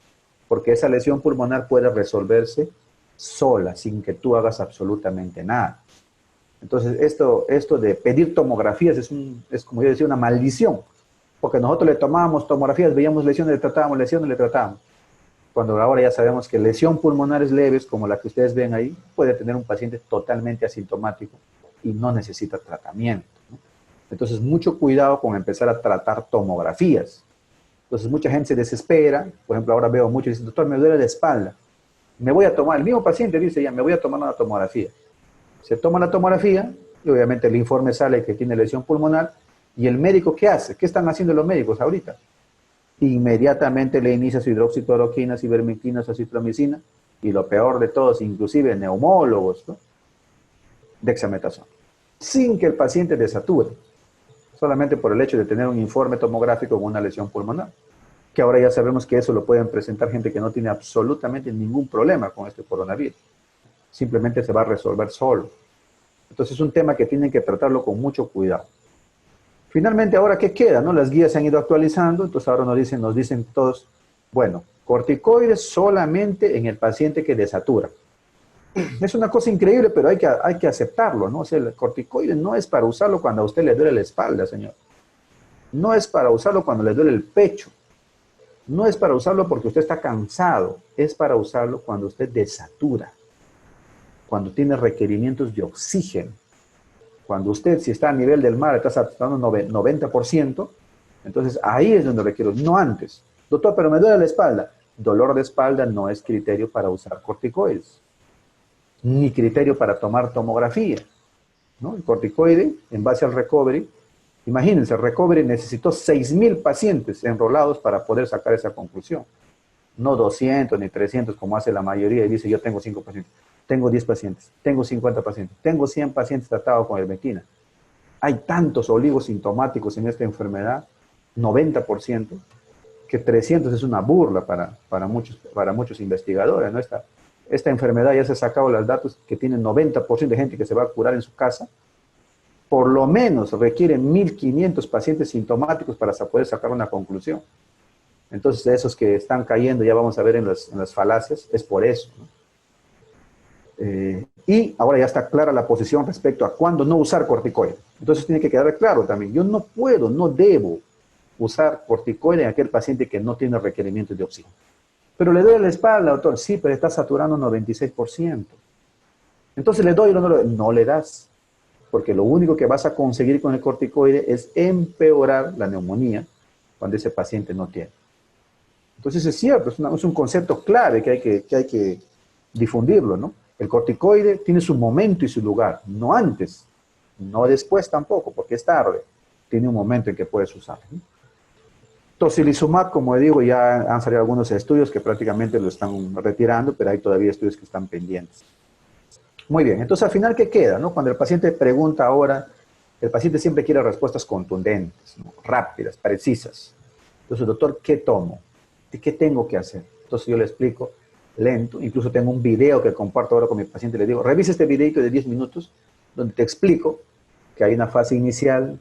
A: porque esa lesión pulmonar puede resolverse sola, sin que tú hagas absolutamente nada. Entonces, esto de pedir tomografías es como yo decía, una maldición, porque nosotros le tomábamos tomografías, veíamos lesiones, le tratábamos. Cuando ahora ya sabemos que lesión pulmonares leves, como la que ustedes ven ahí, puede tener un paciente totalmente asintomático y no necesita tratamiento, ¿no? Entonces, mucho cuidado con empezar a tratar tomografías. Entonces, mucha gente se desespera. Por ejemplo, ahora veo muchos que dicen, doctor, me duele la espalda. Me voy a tomar, el mismo paciente dice ya, me voy a tomar una tomografía. Se toma la tomografía y obviamente el informe sale que tiene lesión pulmonar. ¿Y el médico qué hace? ¿Qué están haciendo los médicos ahorita? Inmediatamente le inicia su hidroxicloroquina, ivermectina, acitromicina, y lo peor de todos, inclusive neumólogos, ¿no? Dexametasona, sin que el paciente desature, solamente por el hecho de tener un informe tomográfico con una lesión pulmonar, que ahora ya sabemos que eso lo pueden presentar gente que no tiene absolutamente ningún problema con este coronavirus, simplemente se va a resolver solo. Entonces es un tema que tienen que tratarlo con mucho cuidado. Finalmente, ahora, ¿qué queda? ¿No? Las guías se han ido actualizando, entonces ahora nos dicen todos, bueno, corticoides solamente en el paciente que desatura. Es una cosa increíble, pero hay que aceptarlo, ¿no? O sea, el corticoide no es para usarlo cuando a usted le duele la espalda, señor. No es para usarlo cuando le duele el pecho. No es para usarlo porque usted está cansado. Es para usarlo cuando usted desatura, cuando tiene requerimientos de oxígeno. Cuando usted, si está a nivel del mar, está saturando 90%, entonces ahí es donde requiero, no antes. Doctor, pero me duele la espalda. Dolor de espalda no es criterio para usar corticoides, ni criterio para tomar tomografía, ¿no? El corticoide, en base al recovery, imagínense, el recovery necesitó 6,000 pacientes enrolados para poder sacar esa conclusión. No 200 ni 300 como hace la mayoría y dice, yo tengo 5 pacientes. Tengo 10 pacientes, tengo 50 pacientes, tengo 100 pacientes tratados con ivermectina. Hay tantos oligosintomáticos en esta enfermedad, 90%, que 300 es una burla para muchos investigadores, ¿no? Esta enfermedad ya se ha sacado los datos que tiene 90% de gente que se va a curar en su casa. Por lo menos requieren 1,500 pacientes sintomáticos para poder sacar una conclusión. Entonces, esos que están cayendo, ya vamos a ver en las falacias, es por eso, ¿no? Y ahora ya está clara la posición respecto a cuándo no usar corticoide. Entonces tiene que quedar claro también, yo no puedo, no debo usar corticoide en aquel paciente que no tiene requerimientos de oxígeno. Pero le duele la espalda, doctor, sí, pero está saturando 96%. Entonces le doy o no le doy, no le das, porque lo único que vas a conseguir con el corticoide es empeorar la neumonía cuando ese paciente no tiene. Entonces es cierto, es un concepto clave que hay que difundirlo, ¿no? El corticoide tiene su momento y su lugar, no antes, no después tampoco, porque es tarde. Tiene un momento en que puedes usarlo, ¿no? Tocilizumab, como digo, ya han salido algunos estudios que prácticamente lo están retirando, pero hay todavía estudios que están pendientes. Muy bien, entonces al final, ¿qué queda, no? Cuando el paciente pregunta ahora, el paciente siempre quiere respuestas contundentes, ¿no? Rápidas, precisas. Entonces, doctor, ¿qué tomo? ¿Qué tengo que hacer? Entonces yo le explico lento, incluso tengo un video que comparto ahora con mi paciente, le digo, revisa este videito de 10 minutos, donde te explico que hay una fase inicial,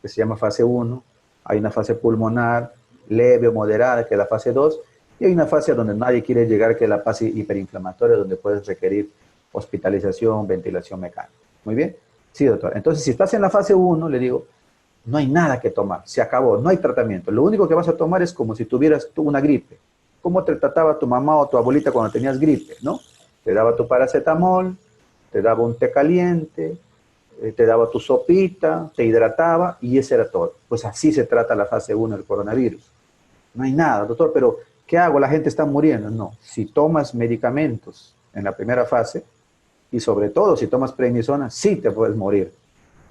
A: que se llama fase 1, hay una fase pulmonar, leve o moderada, que es la fase 2, y hay una fase donde nadie quiere llegar, que es la fase hiperinflamatoria, donde puedes requerir hospitalización, ventilación mecánica. Muy bien. Sí, doctor. Entonces, si estás en la fase 1, le digo, no hay nada que tomar, se acabó, no hay tratamiento. Lo único que vas a tomar es como si tuvieras tú una gripe. ¿Cómo te trataba tu mamá o tu abuelita cuando tenías gripe, no? Te daba tu paracetamol, te daba un té caliente, te daba tu sopita, te hidrataba y ese era todo. Pues así se trata la fase 1 del coronavirus. No hay nada, doctor, pero ¿qué hago? La gente está muriendo. No, si tomas medicamentos en la primera fase, y sobre todo si tomas prednisona, sí te puedes morir.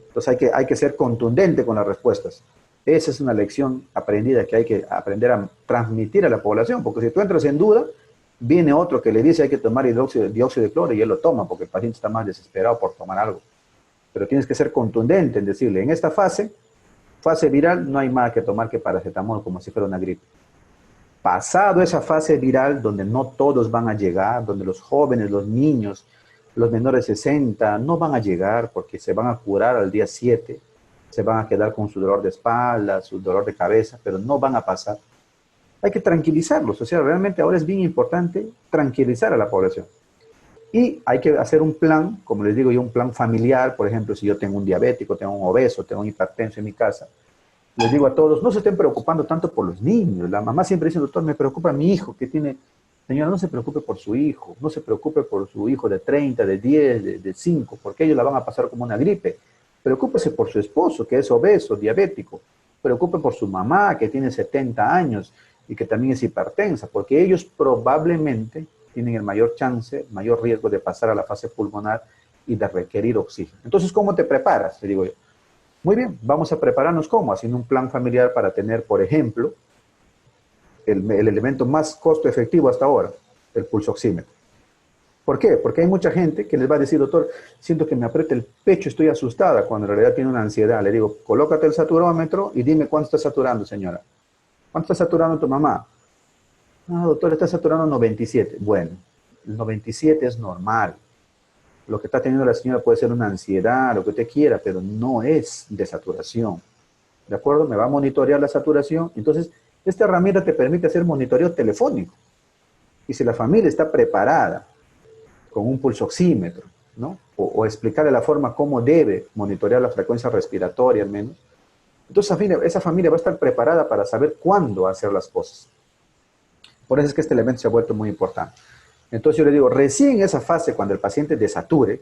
A: Entonces hay que ser contundente con las respuestas. Esa es una lección aprendida que hay que aprender a transmitir a la población, porque si tú entras en duda, viene otro que le dice hay que tomar dióxido de cloro y él lo toma porque el paciente está más desesperado por tomar algo. Pero tienes que ser contundente en decirle, en esta fase viral, no hay más que tomar que paracetamol como si fuera una gripe. Pasado esa fase viral, donde no todos van a llegar, donde los jóvenes, los niños, los menores de 60 no van a llegar porque se van a curar al día 7, se van a quedar con su dolor de espalda, su dolor de cabeza, pero no van a pasar. Hay que tranquilizarlos, o sea, realmente ahora es bien importante tranquilizar a la población. Y hay que hacer un plan, como les digo yo, un plan familiar. Por ejemplo, si yo tengo un diabético, tengo un obeso, tengo un hipertenso en mi casa, les digo a todos, no se estén preocupando tanto por los niños. La mamá siempre dice, doctor, me preocupa mi hijo que tiene... Señora, no se preocupe por su hijo, no se preocupe por su hijo de 30, de 10, de 5, porque ellos la van a pasar como una gripe. Preocúpese por su esposo, que es obeso, diabético. Preocupe por su mamá, que tiene 70 años y que también es hipertensa, porque ellos probablemente tienen el mayor chance, mayor riesgo de pasar a la fase pulmonar y de requerir oxígeno. Entonces, ¿cómo te preparas? Le digo yo. Muy bien, vamos a prepararnos ¿cómo? Haciendo un plan familiar para tener, por ejemplo, el elemento más costo efectivo hasta ahora, el pulsoxímetro. ¿Por qué? Porque hay mucha gente que les va a decir, doctor, siento que me aprieta el pecho, estoy asustada, cuando en realidad tiene una ansiedad. Le digo, colócate el saturómetro y dime cuánto está saturando, señora. ¿Cuánto está saturando tu mamá? Ah, doctor, está saturando 97. Bueno, el 97 es normal. Lo que está teniendo la señora puede ser una ansiedad, lo que usted quiera, pero no es de saturación. ¿De acuerdo? Me va a monitorear la saturación. Entonces, esta herramienta te permite hacer monitoreo telefónico. Y si la familia está preparada con un pulsoxímetro, ¿no? O explicarle la forma cómo debe monitorear la frecuencia respiratoria al menos, entonces esa familia va a estar preparada para saber cuándo hacer las cosas. Por eso es que este elemento se ha vuelto muy importante. Entonces yo le digo, recién en esa fase, cuando el paciente desature,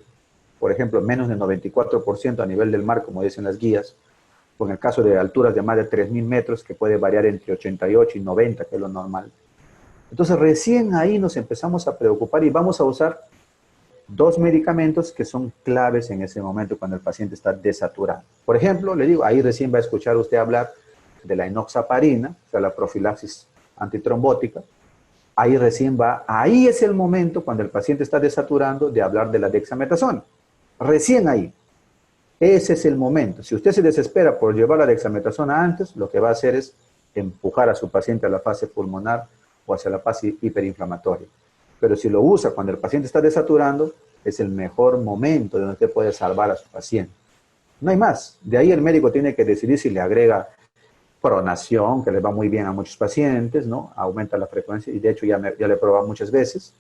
A: por ejemplo, menos del 94% a nivel del mar, como dicen las guías, o en el caso de alturas de más de 3.000 metros, que puede variar entre 88 y 90, que es lo normal. Entonces recién ahí nos empezamos a preocupar y vamos a usar dos medicamentos que son claves en ese momento cuando el paciente está desaturado. Por ejemplo, le digo, ahí recién va a escuchar usted hablar de la enoxaparina, o sea, la profilaxis antitrombótica. Ahí recién ahí es el momento cuando el paciente está desaturando de hablar de la dexametasona. Recién ahí. Ese es el momento. Si usted se desespera por llevar la dexametasona antes, lo que va a hacer es empujar a su paciente a la fase pulmonar o hacia la fase hiperinflamatoria. Pero si lo usa cuando el paciente está desaturando, es el mejor momento donde usted puede salvar a su paciente. No hay más. De ahí el médico tiene que decidir si le agrega pronación, que le va muy bien a muchos pacientes, ¿no? Aumenta la frecuencia, y de hecho ya le he probado muchas veces.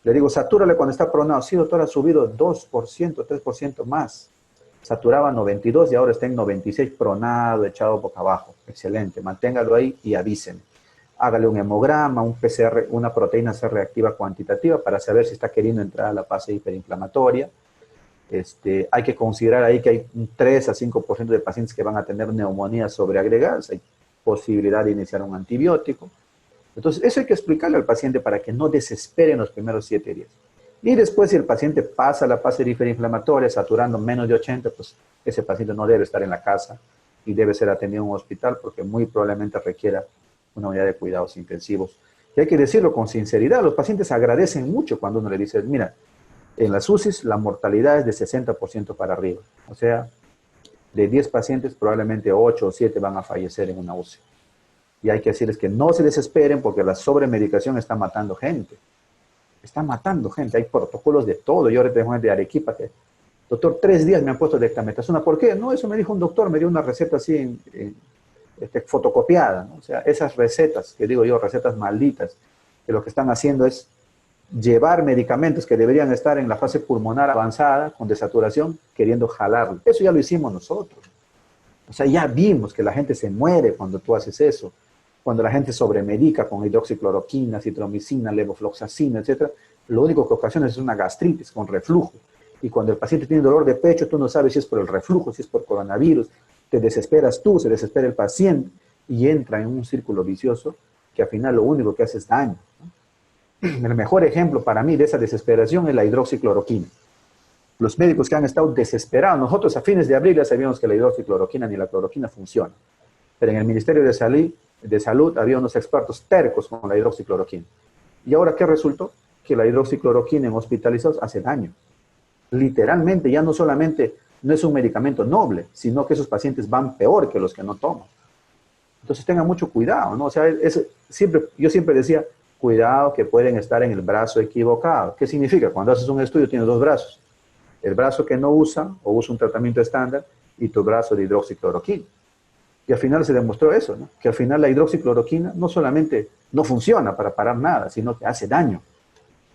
A: Le digo, satúrale cuando está pronado. Sí, doctor, ha subido 2%, 3% más. Saturaba 92 y ahora está en 96 pronado, echado boca abajo. Excelente, manténgalo ahí y avíseme. Hágale un hemograma, un PCR, una proteína C reactiva cuantitativa para saber si está queriendo entrar a la fase hiperinflamatoria. Hay que considerar ahí que hay un 3 a 5% de pacientes que van a tener neumonías sobreagregadas. Hay posibilidad de iniciar un antibiótico. Entonces, eso hay que explicarle al paciente para que no desespere en los primeros 7 días. Y después, si el paciente pasa la fase hiperinflamatoria, saturando menos de 80, pues ese paciente no debe estar en la casa y debe ser atendido en un hospital porque muy probablemente requiera una unidad de cuidados intensivos. Y hay que decirlo con sinceridad, los pacientes agradecen mucho cuando uno le dice, mira, En las UCIs la mortalidad es de 60% para arriba. O sea, de 10 pacientes probablemente 8 o 7 van a fallecer en una UCI. Y hay que decirles que no se desesperen porque la sobremedicación está matando gente. Está matando gente. Hay protocolos de todo. Yo ahora tengo gente de Arequipa que, doctor, 3 días me han puesto dexametasona. ¿Por qué? No, eso me dijo un doctor, me dio una receta así fotocopiada, ¿no? O sea, esas recetas, que digo yo, recetas malditas, que lo que están haciendo es llevar medicamentos que deberían estar en la fase pulmonar avanzada, con desaturación, queriendo jalarlo. Eso ya lo hicimos nosotros. O sea, ya vimos que la gente se muere cuando tú haces eso. Cuando la gente sobremedica con hidroxicloroquina, citromicina, levofloxacina, etc., lo único que ocasiona es una gastritis con reflujo. Y cuando el paciente tiene dolor de pecho, tú no sabes si es por el reflujo, si es por coronavirus, te desesperas tú, se desespera el paciente y entra en un círculo vicioso que al final lo único que hace es daño, ¿no? El mejor ejemplo para mí de esa desesperación es la hidroxicloroquina. Los médicos que han estado desesperados, nosotros a fines de abril ya sabíamos que la hidroxicloroquina ni la cloroquina funciona, pero en el Ministerio de Salud había unos expertos tercos con la hidroxicloroquina. ¿Y ahora qué resultó? Que la hidroxicloroquina en hospitalizados hace daño. Literalmente, ya no solamente no es un medicamento noble, sino que esos pacientes van peor que los que no toman. Entonces tengan mucho cuidado, ¿no? O sea, yo siempre decía, cuidado que pueden estar en el brazo equivocado. ¿Qué significa? Cuando haces un estudio tienes 2 brazos. El brazo que no usa o usa un tratamiento estándar y tu brazo de hidroxicloroquina. Y al final se demostró eso, ¿no? Que al final la hidroxicloroquina no solamente no funciona para parar nada, sino que hace daño.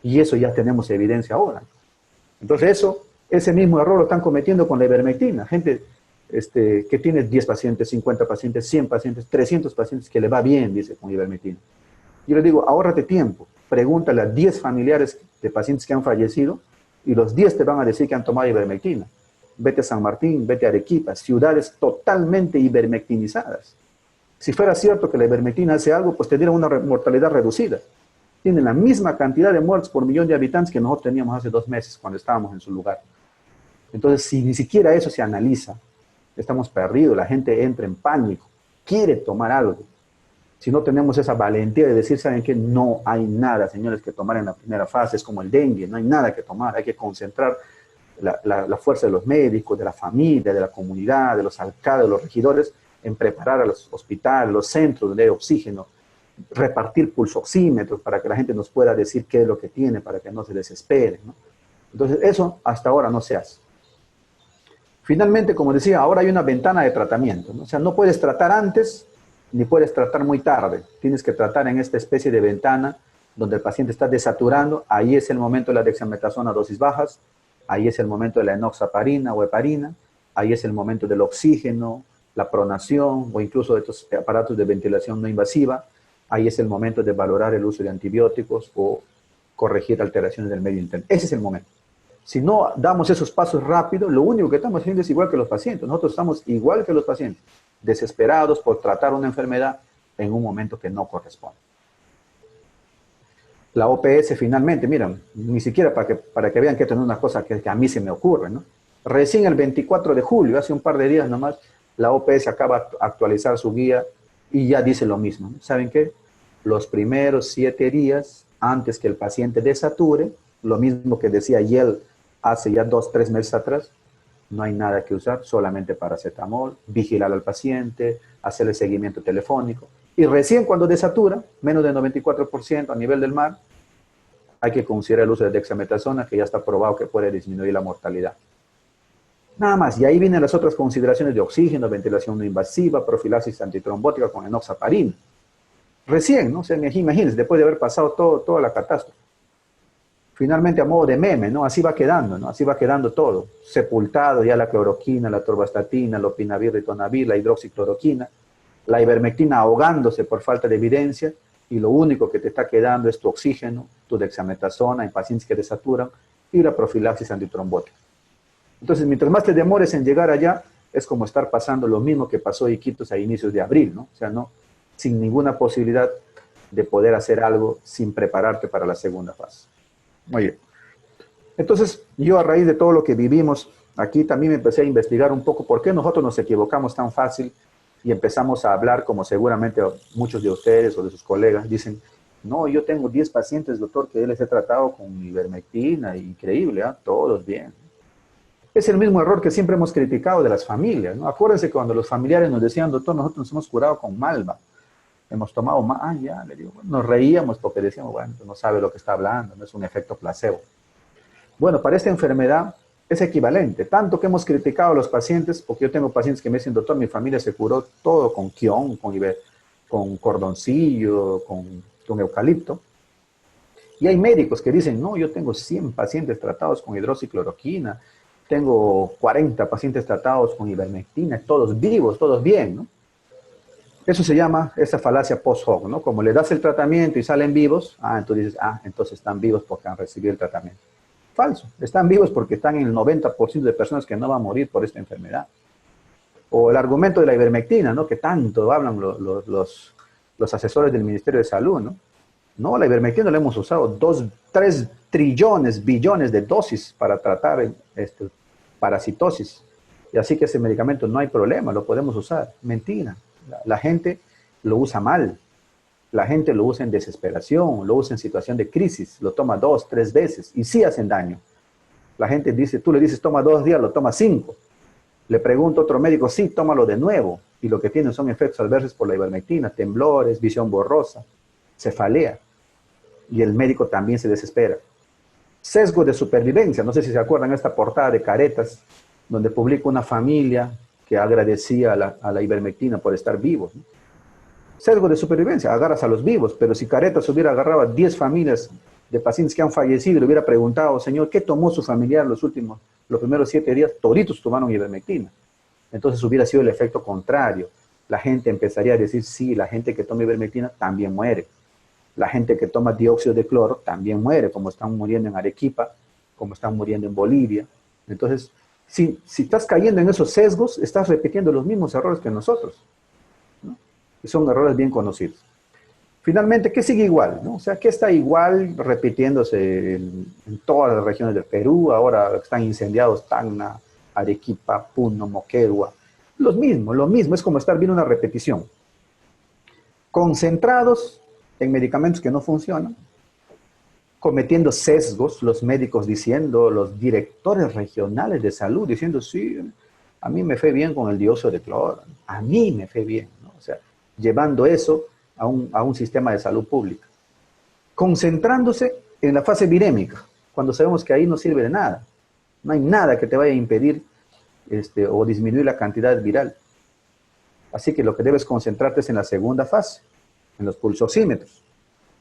A: Y eso ya tenemos evidencia ahora. Entonces ese mismo error lo están cometiendo con la ivermectina. Gente que tiene 10 pacientes, 50 pacientes, 100 pacientes, 300 pacientes que le va bien, dice, con ivermectina. Yo le digo, ahórrate tiempo, pregúntale a 10 familiares de pacientes que han fallecido y los 10 te van a decir que han tomado ivermectina. Vete a San Martín, vete a Arequipa, ciudades totalmente ivermectinizadas. Si fuera cierto que la ivermectina hace algo, pues tendría una mortalidad reducida. Tienen la misma cantidad de muertes por millón de habitantes que nosotros teníamos hace 2 meses cuando estábamos en su lugar. Entonces, si ni siquiera eso se analiza, estamos perdidos, la gente entra en pánico, quiere tomar algo. Si no tenemos esa valentía de decir, ¿saben qué? No hay nada, señores, que tomar en la primera fase, es como el dengue, no hay nada que tomar, hay que concentrar la fuerza de los médicos, de la familia, de la comunidad, de los alcaldes, de los regidores, en preparar a los hospitales, los centros donde hay oxígeno, repartir pulsoxímetros para que la gente nos pueda decir qué es lo que tiene, para que no se desesperen, ¿no? Entonces, eso hasta ahora no se hace. Finalmente, como decía, ahora hay una ventana de tratamiento, ¿no? O sea, no puedes tratar antes, ni puedes tratar muy tarde. Tienes que tratar en esta especie de ventana donde el paciente está desaturando. Ahí es el momento de la dexametasona a dosis bajas, ahí es el momento de la enoxaparina o heparina, ahí es el momento del oxígeno, la pronación o incluso de estos aparatos de ventilación no invasiva. Ahí es el momento de valorar el uso de antibióticos o corregir alteraciones del medio interno. Ese es el momento. Si no damos esos pasos rápido, lo único que estamos haciendo es igual que los pacientes. Nosotros estamos igual que los pacientes, desesperados por tratar una enfermedad en un momento que no corresponde. La OPS finalmente, miren, ni siquiera para que vean que esto no es una cosa que a mí se me ocurre, ¿no? Recién el 24 de julio, hace un par de días nomás, la OPS acaba de actualizar su guía y ya dice lo mismo, ¿no? ¿Saben qué? Los primeros 7 días antes que el paciente desature, lo mismo que decía Yel hace ya 2 o 3 meses atrás, no hay nada que usar, solamente paracetamol, vigilar al paciente, hacerle seguimiento telefónico. Y recién cuando desatura, menos del 94% a nivel del mar, hay que considerar el uso de dexametasona, que ya está probado que puede disminuir la mortalidad. Nada más, y ahí vienen las otras consideraciones de oxígeno, ventilación no invasiva, profilaxis antitrombótica con enoxaparina. Recién, ¿no? O sea, imagínense, después de haber pasado toda la catástrofe. Finalmente, a modo de meme, ¿no? Así va quedando, ¿no? Así va quedando todo. Sepultado ya la cloroquina, la torvastatina, la opinavir, ritonavir, la hidroxicloroquina, la ivermectina ahogándose por falta de evidencia, y lo único que te está quedando es tu oxígeno, tu dexametasona en pacientes que desaturan, y la profilaxis antitrombótica. Entonces, mientras más te demores en llegar allá, es como estar pasando lo mismo que pasó Iquitos a inicios de abril, ¿no? O sea, no, sin ninguna posibilidad de poder hacer algo sin prepararte para la segunda fase. Muy bien. Entonces, yo a raíz de todo lo que vivimos aquí, también me empecé a investigar un poco por qué nosotros nos equivocamos tan fácil y empezamos a hablar, como seguramente muchos de ustedes o de sus colegas dicen, No, yo tengo 10 pacientes, doctor, que les he tratado con ivermectina, increíble, ¿ah? Todos bien. Es el mismo error que siempre hemos criticado de las familias, ¿no? Acuérdense cuando los familiares nos decían, doctor, nosotros nos hemos curado con malva, hemos tomado más, ya, le digo, bueno, nos reíamos porque decíamos, bueno, no sabe lo que está hablando, no es un efecto placebo. Bueno, para esta enfermedad es equivalente, tanto que hemos criticado a los pacientes, porque yo tengo pacientes que me dicen, doctor, mi familia se curó todo con quión, con cordoncillo, con eucalipto. Y hay médicos que dicen, no, yo tengo 100 pacientes tratados con hidroxicloroquina, tengo 40 pacientes tratados con ivermectina, todos vivos, todos bien, ¿no? Eso se llama esa falacia post hoc, ¿no? Como le das el tratamiento y salen vivos, entonces dices, entonces están vivos porque han recibido el tratamiento. Falso, están vivos porque están en el 90% de personas que no van a morir por esta enfermedad. O el argumento de la ivermectina, ¿no? Que tanto hablan los asesores del Ministerio de Salud, ¿no? No, la ivermectina la hemos usado 3 trillones, billones de dosis para tratar parasitosis. Y así que ese medicamento no hay problema, lo podemos usar. Mentira, la gente lo usa mal. La gente lo usa en desesperación, lo usa en situación de crisis, lo toma 2, 3 veces y sí hacen daño. La gente dice, tú le dices toma 2 días, lo toma 5. Le pregunta a otro médico, sí, tómalo de nuevo. Y lo que tiene son efectos adversos por la ivermectina, temblores, visión borrosa, cefalea. Y el médico también se desespera. Sesgo de supervivencia, no sé si se acuerdan esta portada de Caretas, donde publica una familia que agradecía a la ivermectina por estar vivos, ¿no? Sesgo de supervivencia, agarras a los vivos, pero si Caretas hubiera agarrado a 10 familias de pacientes que han fallecido y le hubiera preguntado, señor, ¿qué tomó su familiar los primeros 7 días? Toditos tomaron ivermectina. Entonces hubiera sido el efecto contrario. La gente empezaría a decir, sí, la gente que toma ivermectina también muere. La gente que toma dióxido de cloro también muere, como están muriendo en Arequipa, como están muriendo en Bolivia. Entonces, si estás cayendo en esos sesgos, estás repitiendo los mismos errores que nosotros, ¿no? Y son errores bien conocidos. Finalmente, ¿qué sigue igual, ¿no? O sea, ¿qué está igual repitiéndose en todas las regiones del Perú? Ahora están incendiados Tacna, Arequipa, Puno, Moquegua. Lo mismo, es como estar viendo una repetición. Concentrados en medicamentos que no funcionan, cometiendo sesgos, los médicos diciendo, los directores regionales de salud diciendo, sí, a mí me fue bien con el dióxido de cloro, a mí me fue bien, ¿no? O sea, llevando eso a un sistema de salud pública. Concentrándose en la fase virémica, cuando sabemos que ahí no sirve de nada. No hay nada que te vaya a impedir o disminuir la cantidad viral. Así que lo que debes concentrarte es en la segunda fase, en los pulsoxímetros.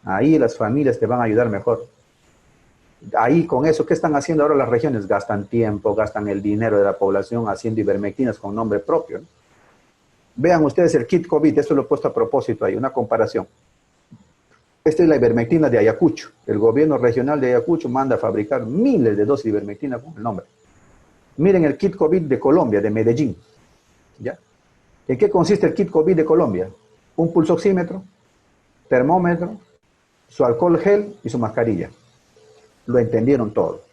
A: Ahí las familias te van a ayudar mejor. Ahí con eso, ¿qué están haciendo ahora las regiones? Gastan tiempo, gastan el dinero de la población haciendo ivermectinas con nombre propio, ¿no? Vean ustedes el kit COVID, esto lo he puesto a propósito ahí, una comparación. Esta es la ivermectina de Ayacucho. El gobierno regional de Ayacucho manda a fabricar miles de dosis de ivermectina con el nombre. Miren el kit COVID de Colombia, de Medellín. ¿Ya? ¿En qué consiste el kit COVID de Colombia? Un pulsoxímetro, termómetro, su alcohol gel y su mascarilla. Lo entendieron todo.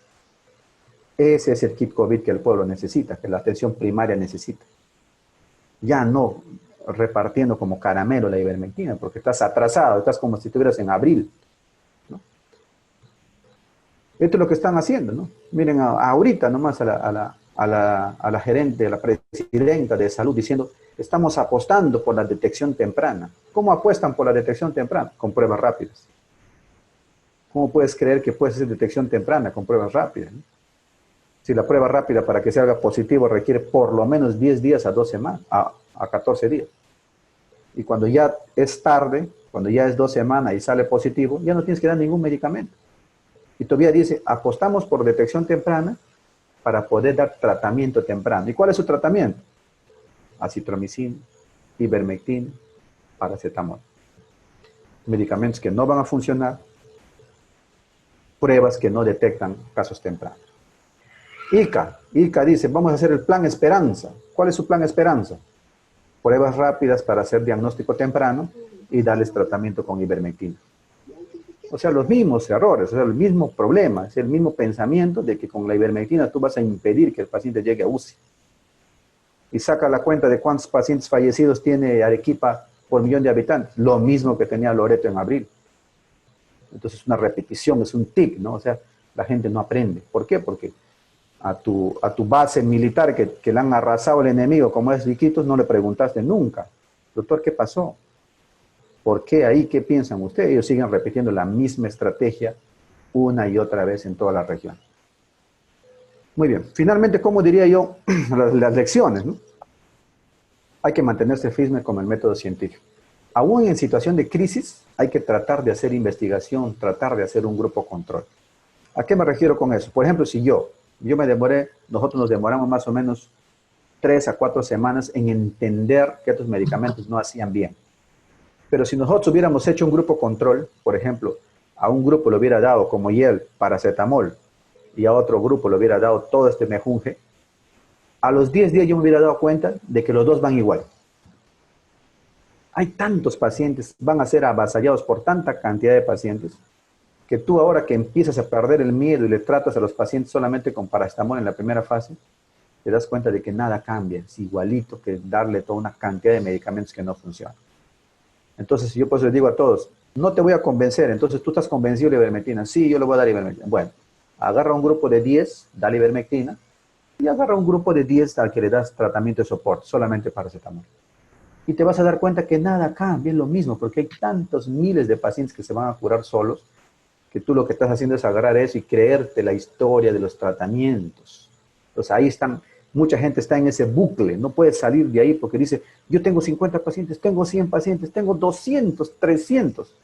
A: Ese es el kit COVID que el pueblo necesita, que la atención primaria necesita. Ya no repartiendo como caramelo la ivermectina, porque estás atrasado, estás como si estuvieras en abril, ¿no? Esto es lo que están haciendo, ¿no? Miren ahorita nomás a la gerente, a la presidenta de salud diciendo, estamos apostando por la detección temprana. ¿Cómo apuestan por la detección temprana? Con pruebas rápidas. ¿Cómo puedes creer que puedes hacer detección temprana con pruebas rápidas, ¿no? Si la prueba rápida para que se haga positivo requiere por lo menos 10 días a 2 semanas, a 14 días. Y cuando ya es tarde, cuando ya es 2 semanas y sale positivo, ya no tienes que dar ningún medicamento. Y todavía dice, apostamos por detección temprana para poder dar tratamiento temprano. ¿Y cuál es su tratamiento? Acitromicina, ivermectina, paracetamol. Medicamentos que no van a funcionar, pruebas que no detectan casos tempranos. ICA dice, vamos a hacer el plan Esperanza. ¿Cuál es su plan Esperanza? Pruebas rápidas para hacer diagnóstico temprano y darles tratamiento con ivermectina. O sea, los mismos errores, o sea, el mismo problema, es el mismo pensamiento de que con la ivermectina tú vas a impedir que el paciente llegue a UCI. Y saca la cuenta de cuántos pacientes fallecidos tiene Arequipa por millón de habitantes. Lo mismo que tenía Loreto en abril. Entonces es una repetición, es un tic, ¿no? O sea, la gente no aprende. ¿Por qué? Porque a tu base militar que le han arrasado el enemigo, como es Iquitos, no le preguntaste nunca, doctor, ¿qué pasó? ¿Por qué ahí? ¿Qué piensan ustedes? Ellos siguen repitiendo la misma estrategia una y otra vez en toda la región. Muy bien. Finalmente, ¿cómo diría yo las lecciones, ¿no? Hay que mantenerse firme con el método científico. Aún en situación de crisis, hay que tratar de hacer investigación, tratar de hacer un grupo control. ¿A qué me refiero con eso? Por ejemplo, si nosotros nos demoramos más o menos 3 a 4 semanas en entender que estos medicamentos no hacían bien. Pero si nosotros hubiéramos hecho un grupo control, por ejemplo, a un grupo le hubiera dado como hiel, paracetamol, y a otro grupo le hubiera dado todo este mejunje, a los 10 días yo me hubiera dado cuenta de que los dos van igual. Hay tantos pacientes, van a ser avasallados por tanta cantidad de pacientes, que tú ahora que empiezas a perder el miedo y le tratas a los pacientes solamente con paracetamol en la primera fase, te das cuenta de que nada cambia, es igualito que darle toda una cantidad de medicamentos que no funcionan. Entonces yo pues les digo a todos, no te voy a convencer, entonces tú estás convencido de ivermectina, sí, yo le voy a dar ivermectina. Bueno, agarra un grupo de 10, dale ivermectina, y agarra un grupo de 10 al que le das tratamiento de soporte, solamente paracetamol. Y te vas a dar cuenta que nada cambia, es lo mismo, porque hay tantos miles de pacientes que se van a curar solos, que tú lo que estás haciendo es agarrar eso y creerte la historia de los tratamientos. Entonces ahí están, mucha gente está en ese bucle, no puede salir de ahí porque dice, yo tengo 50 pacientes, tengo 100 pacientes, tengo 200, 300.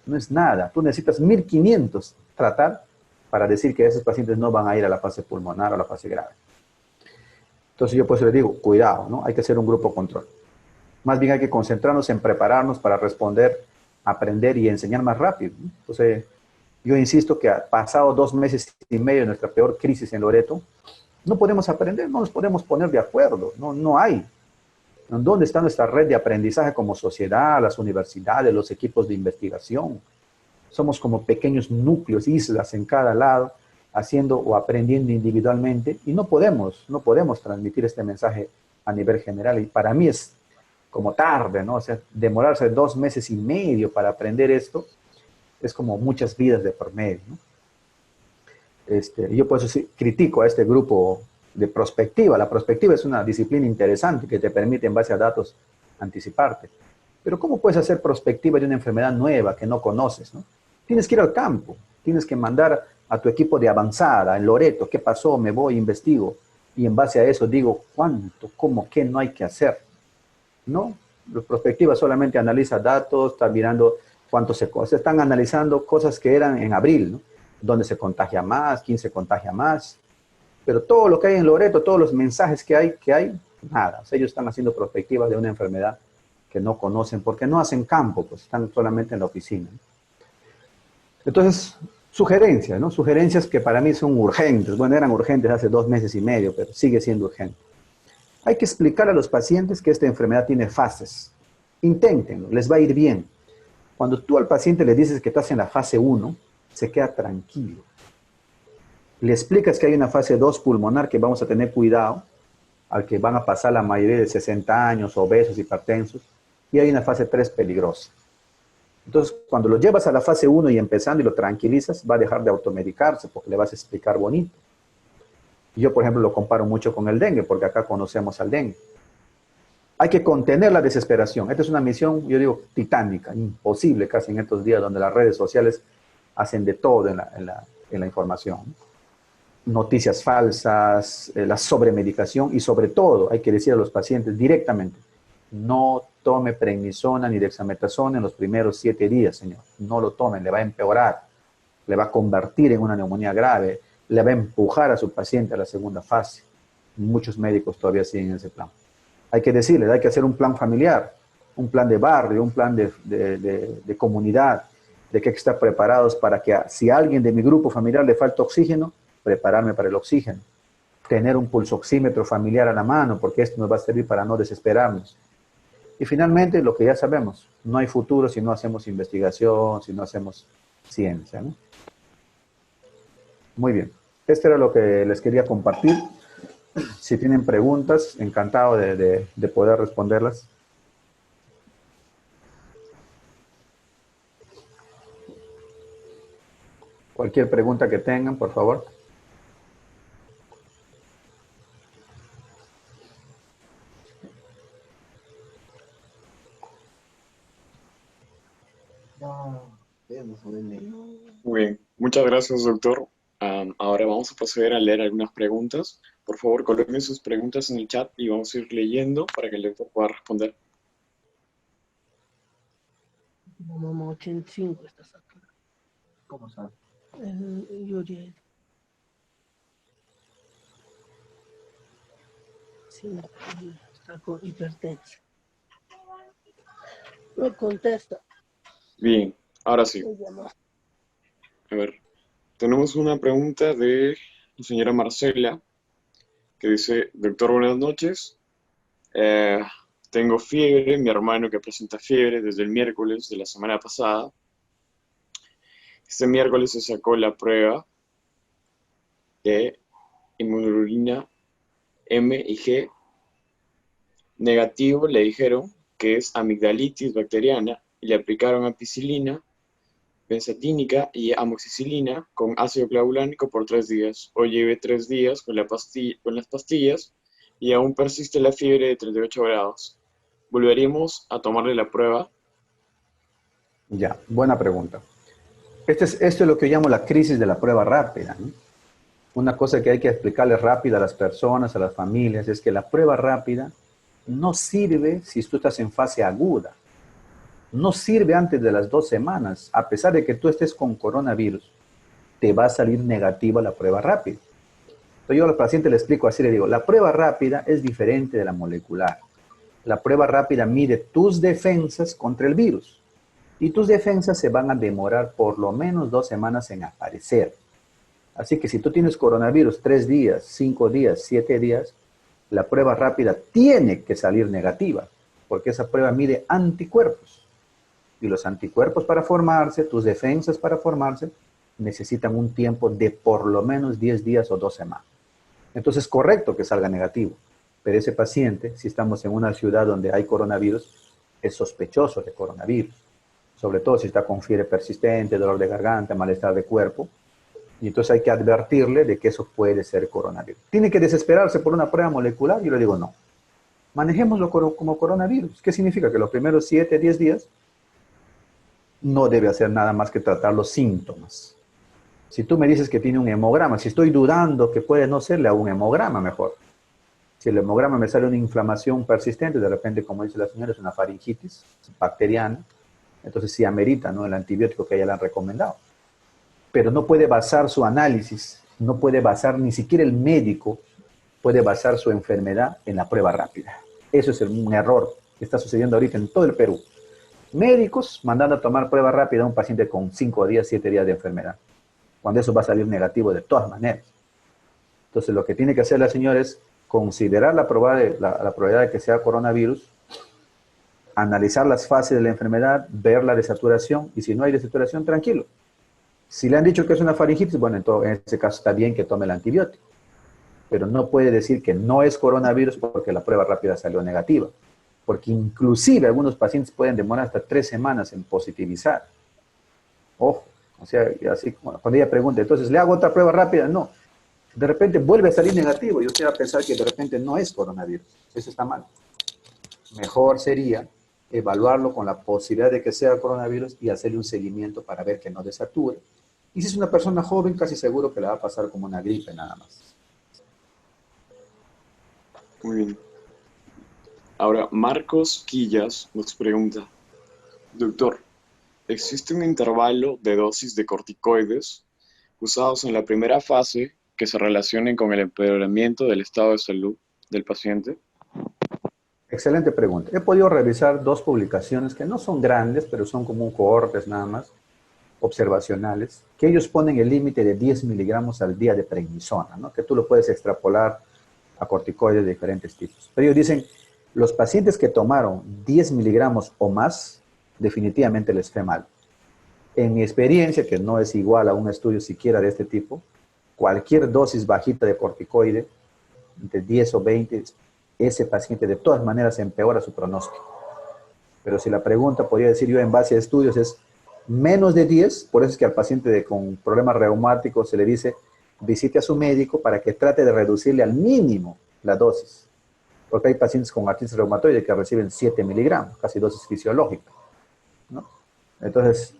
A: No es nada, tú necesitas 1500 tratar para decir que esos pacientes no van a ir a la fase pulmonar o a la fase grave. Entonces yo pues les digo, cuidado, ¿no? Hay que hacer un grupo control. Más bien hay que concentrarnos en prepararnos para responder, aprender y enseñar más rápido, ¿no? Entonces, yo insisto que pasado 2 meses y medio de nuestra peor crisis en Loreto, no podemos aprender, no nos podemos poner de acuerdo, no hay. ¿Dónde está nuestra red de aprendizaje como sociedad, las universidades, los equipos de investigación? Somos como pequeños núcleos, islas en cada lado, haciendo o aprendiendo individualmente, y no podemos transmitir este mensaje a nivel general. Y para mí es como tarde, ¿no? O sea, demorarse 2 meses y medio para aprender esto es como muchas vidas de por medio, ¿no? Yo por eso sí critico a este grupo de prospectiva. La prospectiva es una disciplina interesante que te permite en base a datos anticiparte. Pero ¿cómo puedes hacer prospectiva de una enfermedad nueva que no conoces, ¿no? Tienes que ir al campo, tienes que mandar a tu equipo de avanzada en Loreto, ¿qué pasó? Me voy, investigo, y en base a eso digo cuánto, cómo, qué no hay que hacer, ¿no? La prospectiva solamente analiza datos, está mirando cuánto se están analizando cosas que eran en abril, ¿no? Dónde se contagia más, quién se contagia más, pero todo lo que hay en Loreto, todos los mensajes que hay, nada. O sea, ellos están haciendo prospectivas de una enfermedad que no conocen, porque no hacen campo, pues están solamente en la oficina. Entonces, sugerencias, ¿no? Sugerencias que para mí son urgentes. Bueno, eran urgentes hace 2 meses y medio, pero sigue siendo urgente. Hay que explicar a los pacientes que esta enfermedad tiene fases. Inténtenlo, les va a ir bien. Cuando tú al paciente le dices que estás en la fase 1, se queda tranquilo. Le explicas que hay una fase 2 pulmonar que vamos a tener cuidado, al que van a pasar la mayoría de 60 años, obesos, hipertensos, y hay una fase 3 peligrosa. Entonces, cuando lo llevas a la fase 1 y empezando y lo tranquilizas, va a dejar de automedicarse porque le vas a explicar bonito. Yo, por ejemplo, lo comparo mucho con el dengue, porque acá conocemos al dengue. Hay que contener la desesperación. Esta es una misión, yo digo, titánica, imposible casi en estos días donde las redes sociales hacen de todo en la información. Noticias falsas, la sobremedicación y sobre todo hay que decir a los pacientes directamente, no tome prednisona ni dexametasona en los primeros 7 días, señor. No lo tomen, le va a empeorar, le va a convertir en una neumonía grave, le va a empujar a su paciente a la segunda fase. Muchos médicos todavía siguen ese plan. Hay que decirles, hay que hacer un plan familiar, un plan de barrio, un plan de comunidad, de que hay que estar preparados para que si a alguien de mi grupo familiar le falta oxígeno, prepararme para el oxígeno. Tener un pulsoxímetro familiar a la mano, porque esto nos va a servir para no desesperarnos. Y finalmente, lo que ya sabemos, no hay futuro si no hacemos investigación, si no hacemos ciencia, ¿no? Muy bien. Esto era lo que les quería compartir. Si tienen preguntas, encantado de poder responderlas. Cualquier pregunta que tengan, por favor.
B: Muy bien, muchas gracias, doctor. Ahora vamos a proceder a leer algunas preguntas. Por favor, coloquen sus preguntas en el chat y vamos a ir leyendo para que el doctor pueda responder.
D: Mamá 85 está sacando.
E: ¿Cómo sabe?
D: Yuriel. Sí, está con hipertensión. No contesta.
B: Bien, ahora sí.
D: Me llamó.
B: A ver, tenemos una pregunta de la señora Marcela que dice, doctor, buenas noches. Tengo fiebre, mi hermano que presenta fiebre desde el miércoles de la semana pasada. Este miércoles se sacó la prueba de inmunoglobulina M y G. Negativo, le dijeron que es amigdalitis bacteriana y le aplicaron ampicilina, benzatínica y amoxicilina con ácido clavulánico por 3 días. Hoy llevé 3 días con las pastillas y aún persiste la fiebre de 38 grados. ¿Volveríamos a tomarle la prueba?
A: Ya, buena pregunta. Esto es lo que yo llamo la crisis de la prueba rápida, ¿no? Una cosa que hay que explicarle rápida a las personas, a las familias, es que la prueba rápida no sirve si tú estás en fase aguda. No sirve antes de las 2 semanas. A pesar de que tú estés con coronavirus, te va a salir negativa la prueba rápida. Entonces yo al paciente le explico así, le digo, la prueba rápida es diferente de la molecular. La prueba rápida mide tus defensas contra el virus. Y tus defensas se van a demorar por lo menos 2 semanas en aparecer. Así que si tú tienes coronavirus 3 días, 5 días, 7 días, la prueba rápida tiene que salir negativa, porque esa prueba mide anticuerpos. Y los anticuerpos para formarse, tus defensas para formarse, necesitan un tiempo de por lo menos 10 días o 2 semanas. Entonces es correcto que salga negativo, pero ese paciente, si estamos en una ciudad donde hay coronavirus, es sospechoso de coronavirus. Sobre todo si está con fiebre persistente, dolor de garganta, malestar de cuerpo. Y entonces hay que advertirle de que eso puede ser coronavirus. ¿Tiene que desesperarse por una prueba molecular? Yo le digo no. Manejémoslo como coronavirus. ¿Qué significa? Que los primeros 7, 10 días no debe hacer nada más que tratar los síntomas. Si tú me dices que tiene un hemograma, si estoy dudando que puede no ser, le hago un hemograma mejor. Si el hemograma me sale una inflamación persistente, de repente, como dice la señora, es una faringitis bacteriana, entonces sí amerita, ¿no?, el antibiótico que ella le han recomendado. Pero no puede basar su análisis, no puede basar, ni siquiera el médico puede basar su enfermedad en la prueba rápida. Eso es un error que está sucediendo ahorita en todo el Perú. Médicos mandando a tomar prueba rápida a un paciente con 5 días, 7 días de enfermedad, cuando eso va a salir negativo de todas maneras. Entonces lo que tiene que hacer la señora es considerar la probabilidad de que sea coronavirus, analizar las fases de la enfermedad, ver la desaturación, y si no hay desaturación, tranquilo. Si le han dicho que es una faringitis, bueno, entonces en ese caso está bien que tome el antibiótico. Pero no puede decir que no es coronavirus porque la prueba rápida salió negativa. Porque inclusive algunos pacientes pueden demorar hasta 3 semanas en positivizar. Ojo, o sea, así cuando ella pregunta, entonces, ¿le hago otra prueba rápida? No. De repente vuelve a salir negativo y usted va a pensar que de repente no es coronavirus. Eso está mal. Mejor sería evaluarlo con la posibilidad de que sea coronavirus y hacerle un seguimiento para ver que no desature. Y si es una persona joven, casi seguro que le va a pasar como una gripe nada más.
B: Muy bien. Ahora, Marcos Quillas nos pregunta, doctor, ¿existe un intervalo de dosis de corticoides usados en la primera fase que se relacionen con el empeoramiento del estado de salud del paciente?
A: Excelente pregunta. He podido revisar 2 publicaciones que no son grandes, pero son como un cohortes nada más, observacionales, que ellos ponen el límite de 10 miligramos al día de prednisona, ¿no?, que tú lo puedes extrapolar a corticoides de diferentes tipos. Pero ellos dicen, los pacientes que tomaron 10 miligramos o más, definitivamente les fue mal. En mi experiencia, que no es igual a un estudio siquiera de este tipo, cualquier dosis bajita de corticoide, entre 10 o 20, ese paciente de todas maneras empeora su pronóstico. Pero si la pregunta, podría decir yo en base a estudios, es Menos de 10, por eso es que al paciente con problemas reumáticos se le dice visite a su médico para que trate de reducirle al mínimo la dosis. Porque hay pacientes con artritis reumatoide que reciben 7 miligramos, casi dosis fisiológica, ¿no? Entonces,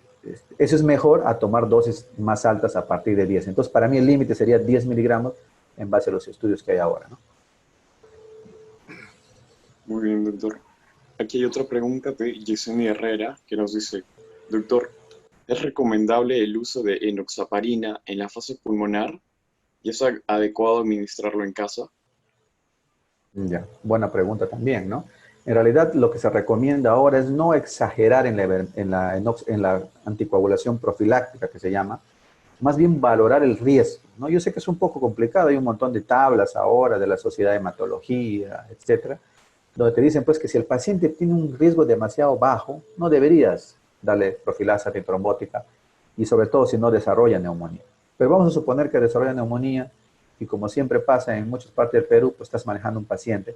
A: eso es mejor a tomar dosis más altas a partir de 10. Entonces, para mí el límite sería 10 miligramos en base a los estudios que hay ahora, ¿no?
B: Muy bien, doctor. Aquí hay otra pregunta de Yesenia Herrera que nos dice, doctor, ¿es recomendable el uso de enoxaparina en la fase pulmonar y es adecuado administrarlo en casa?
A: Ya, buena pregunta también, ¿no? En realidad, lo que se recomienda ahora es no exagerar en la anticoagulación profiláctica, que se llama, más bien valorar el riesgo, ¿no? Yo sé que es un poco complicado, hay un montón de tablas ahora de la Sociedad de Hematología, etcétera, donde te dicen, pues, que si el paciente tiene un riesgo demasiado bajo, no deberías darle profilaxis antitrombótica, y sobre todo si no desarrolla neumonía. Pero vamos a suponer que desarrolla neumonía, y como siempre pasa en muchas partes del Perú, pues estás manejando un paciente,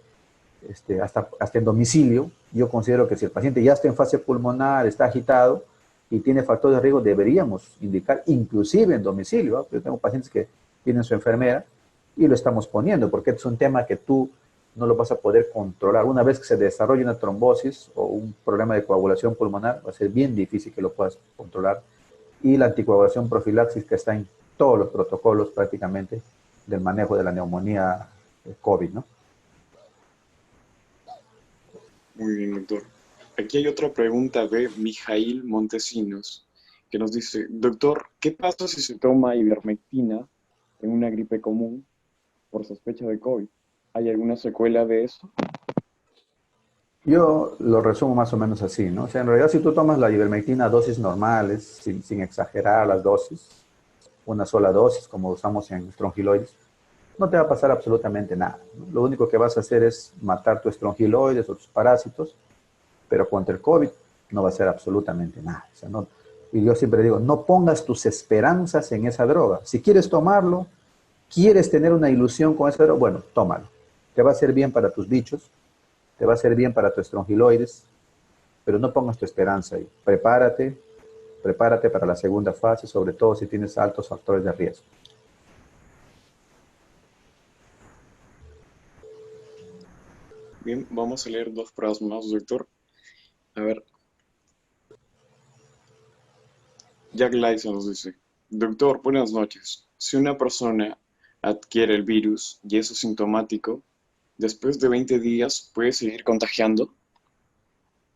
A: hasta en domicilio. Yo considero que si el paciente ya está en fase pulmonar, está agitado y tiene factores de riesgo, deberíamos indicar, inclusive en domicilio, ¿no? Yo tengo pacientes que tienen su enfermera y lo estamos poniendo, porque es un tema que tú no lo vas a poder controlar. Una vez que se desarrolle una trombosis o un problema de coagulación pulmonar, va a ser bien difícil que lo puedas controlar. Y la anticoagulación profilaxis, que está en todos los protocolos prácticamente del manejo de la neumonía COVID, ¿no?
B: Muy bien, doctor. Aquí hay otra pregunta de Mijail Montesinos, que nos dice, doctor, ¿qué pasa si se toma ivermectina en una gripe común por sospecha de COVID? ¿Hay alguna secuela de eso?
A: Yo lo resumo más o menos así, ¿no? O sea, en realidad si tú tomas la ivermectina a dosis normales, sin exagerar las dosis, una sola dosis como usamos en estrongiloides, no te va a pasar absolutamente nada, ¿no? Lo único que vas a hacer es matar tus estrongiloides o tus parásitos, pero contra el COVID no va a ser absolutamente nada. O sea, no, y yo siempre digo, no pongas tus esperanzas en esa droga. Si quieres tomarlo, quieres tener una ilusión con esa droga, bueno, tómalo. Te va a hacer bien para tus bichos, te va a hacer bien para tus estrongiloides, pero no pongas tu esperanza ahí. Prepárate para la segunda fase, sobre todo si tienes altos factores de riesgo.
B: Bien, vamos a leer dos pruebas más, doctor. A ver. Jack Lyson nos dice, doctor, buenas noches. Si una persona adquiere el virus y es asintomático, después de 20 días, ¿puede seguir contagiando?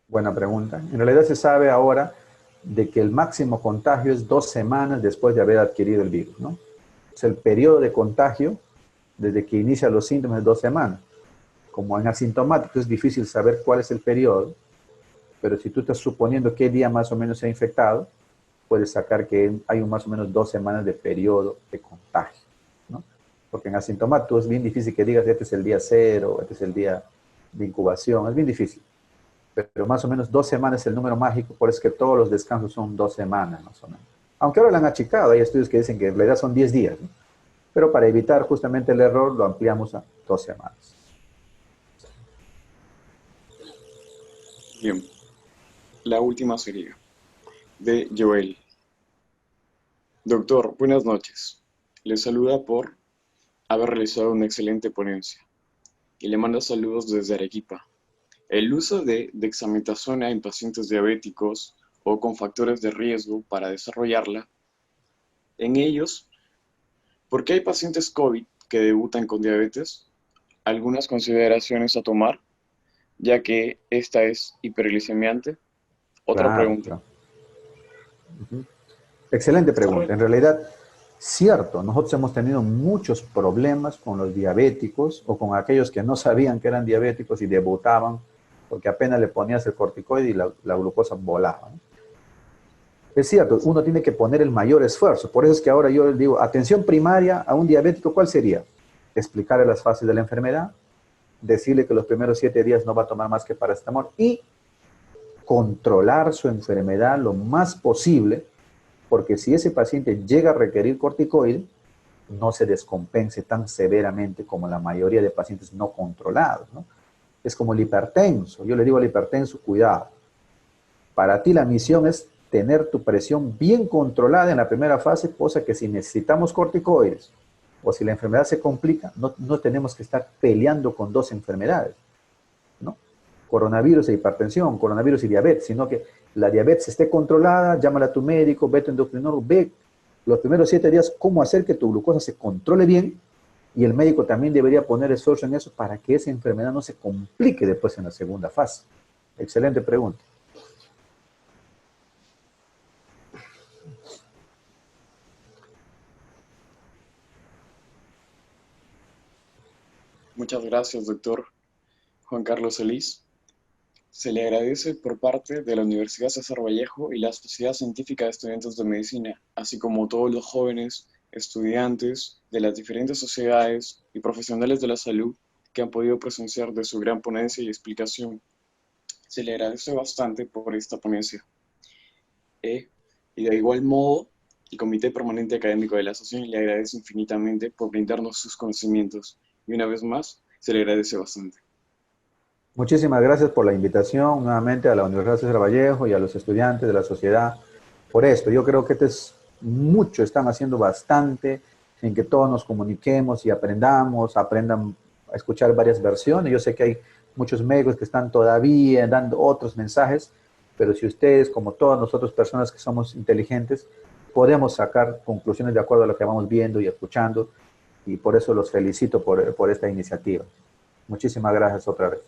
A: Buena pregunta. En realidad se sabe ahora de que el máximo contagio es 2 semanas después de haber adquirido el virus, ¿no? O sea, el periodo de contagio, desde que inicia los síntomas, es 2 semanas. Como en asintomático es difícil saber cuál es el periodo, pero si tú estás suponiendo qué día más o menos se ha infectado, puedes sacar que hay más o menos 2 semanas de periodo de contagio, ¿no? Porque en asintomático es bien difícil que digas, este es el día 0, este es el día de incubación, es bien difícil. Pero más o menos 2 semanas es el número mágico, por eso es que todos los descansos son 2 semanas más o menos. Aunque ahora lo han achicado, hay estudios que dicen que en realidad son 10 días, ¿no? Pero para evitar justamente el error lo ampliamos a 2 semanas.
B: Bien, la última sería de Joel. Doctor, buenas noches. Le saluda por haber realizado una excelente ponencia y le manda saludos desde Arequipa. El uso de dexametasona en pacientes diabéticos o con factores de riesgo para desarrollarla, en ellos, ¿por qué hay pacientes COVID que debutan con diabetes? Algunas consideraciones a tomar, ya que esta es hiperglicemiante. Otra
A: Claro,
B: pregunta.
A: claro. Uh-huh. Excelente pregunta. En realidad, cierto, nosotros hemos tenido muchos problemas con los diabéticos o con aquellos que no sabían que eran diabéticos y debutaban porque apenas le ponías el corticoide y la glucosa volaba, ¿no? Es cierto, uno tiene que poner el mayor esfuerzo. Por eso es que ahora yo les digo, atención primaria a un diabético, ¿cuál sería? Explicarle las fases de la enfermedad, decirle que los primeros 7 días no va a tomar más que paracetamol y controlar su enfermedad lo más posible, porque si ese paciente llega a requerir corticoide, no se descompense tan severamente como la mayoría de pacientes no controlados, ¿no? Es como el hipertenso. Yo le digo al hipertenso, cuidado. Para ti la misión es tener tu presión bien controlada en la primera fase, cosa que si necesitamos corticoides o si la enfermedad se complica, no tenemos que estar peleando con dos enfermedades, ¿no? Coronavirus e hipertensión, coronavirus y diabetes, sino que la diabetes esté controlada, llámala a tu médico, ve a tu endocrinólogo, ve los primeros 7 días cómo hacer que tu glucosa se controle bien, y el médico también debería poner esfuerzo en eso para que esa enfermedad no se complique después en la segunda fase. Excelente pregunta.
B: Muchas gracias, doctor Juan Carlos Solís. Se le agradece por parte de la Universidad César Vallejo y la Sociedad Científica de Estudiantes de Medicina, así como todos los jóvenes estudiantes de las diferentes sociedades y profesionales de la salud que han podido presenciar de su gran ponencia y explicación. Se le agradece bastante por esta ponencia. Y de igual modo, el Comité Permanente Académico de la Asociación le agradece infinitamente por brindarnos sus conocimientos. Y una vez más, se le agradece bastante.
A: Muchísimas gracias por la invitación nuevamente a la Universidad César Vallejo y a los estudiantes de la sociedad por esto. Yo creo que están haciendo bastante en que todos nos comuniquemos y aprendan a escuchar varias versiones. Yo sé que hay muchos médicos que están todavía dando otros mensajes, pero si ustedes, como todas nosotros personas que somos inteligentes, podemos sacar conclusiones de acuerdo a lo que vamos viendo y escuchando, y por eso los felicito por esta iniciativa. Muchísimas gracias otra vez.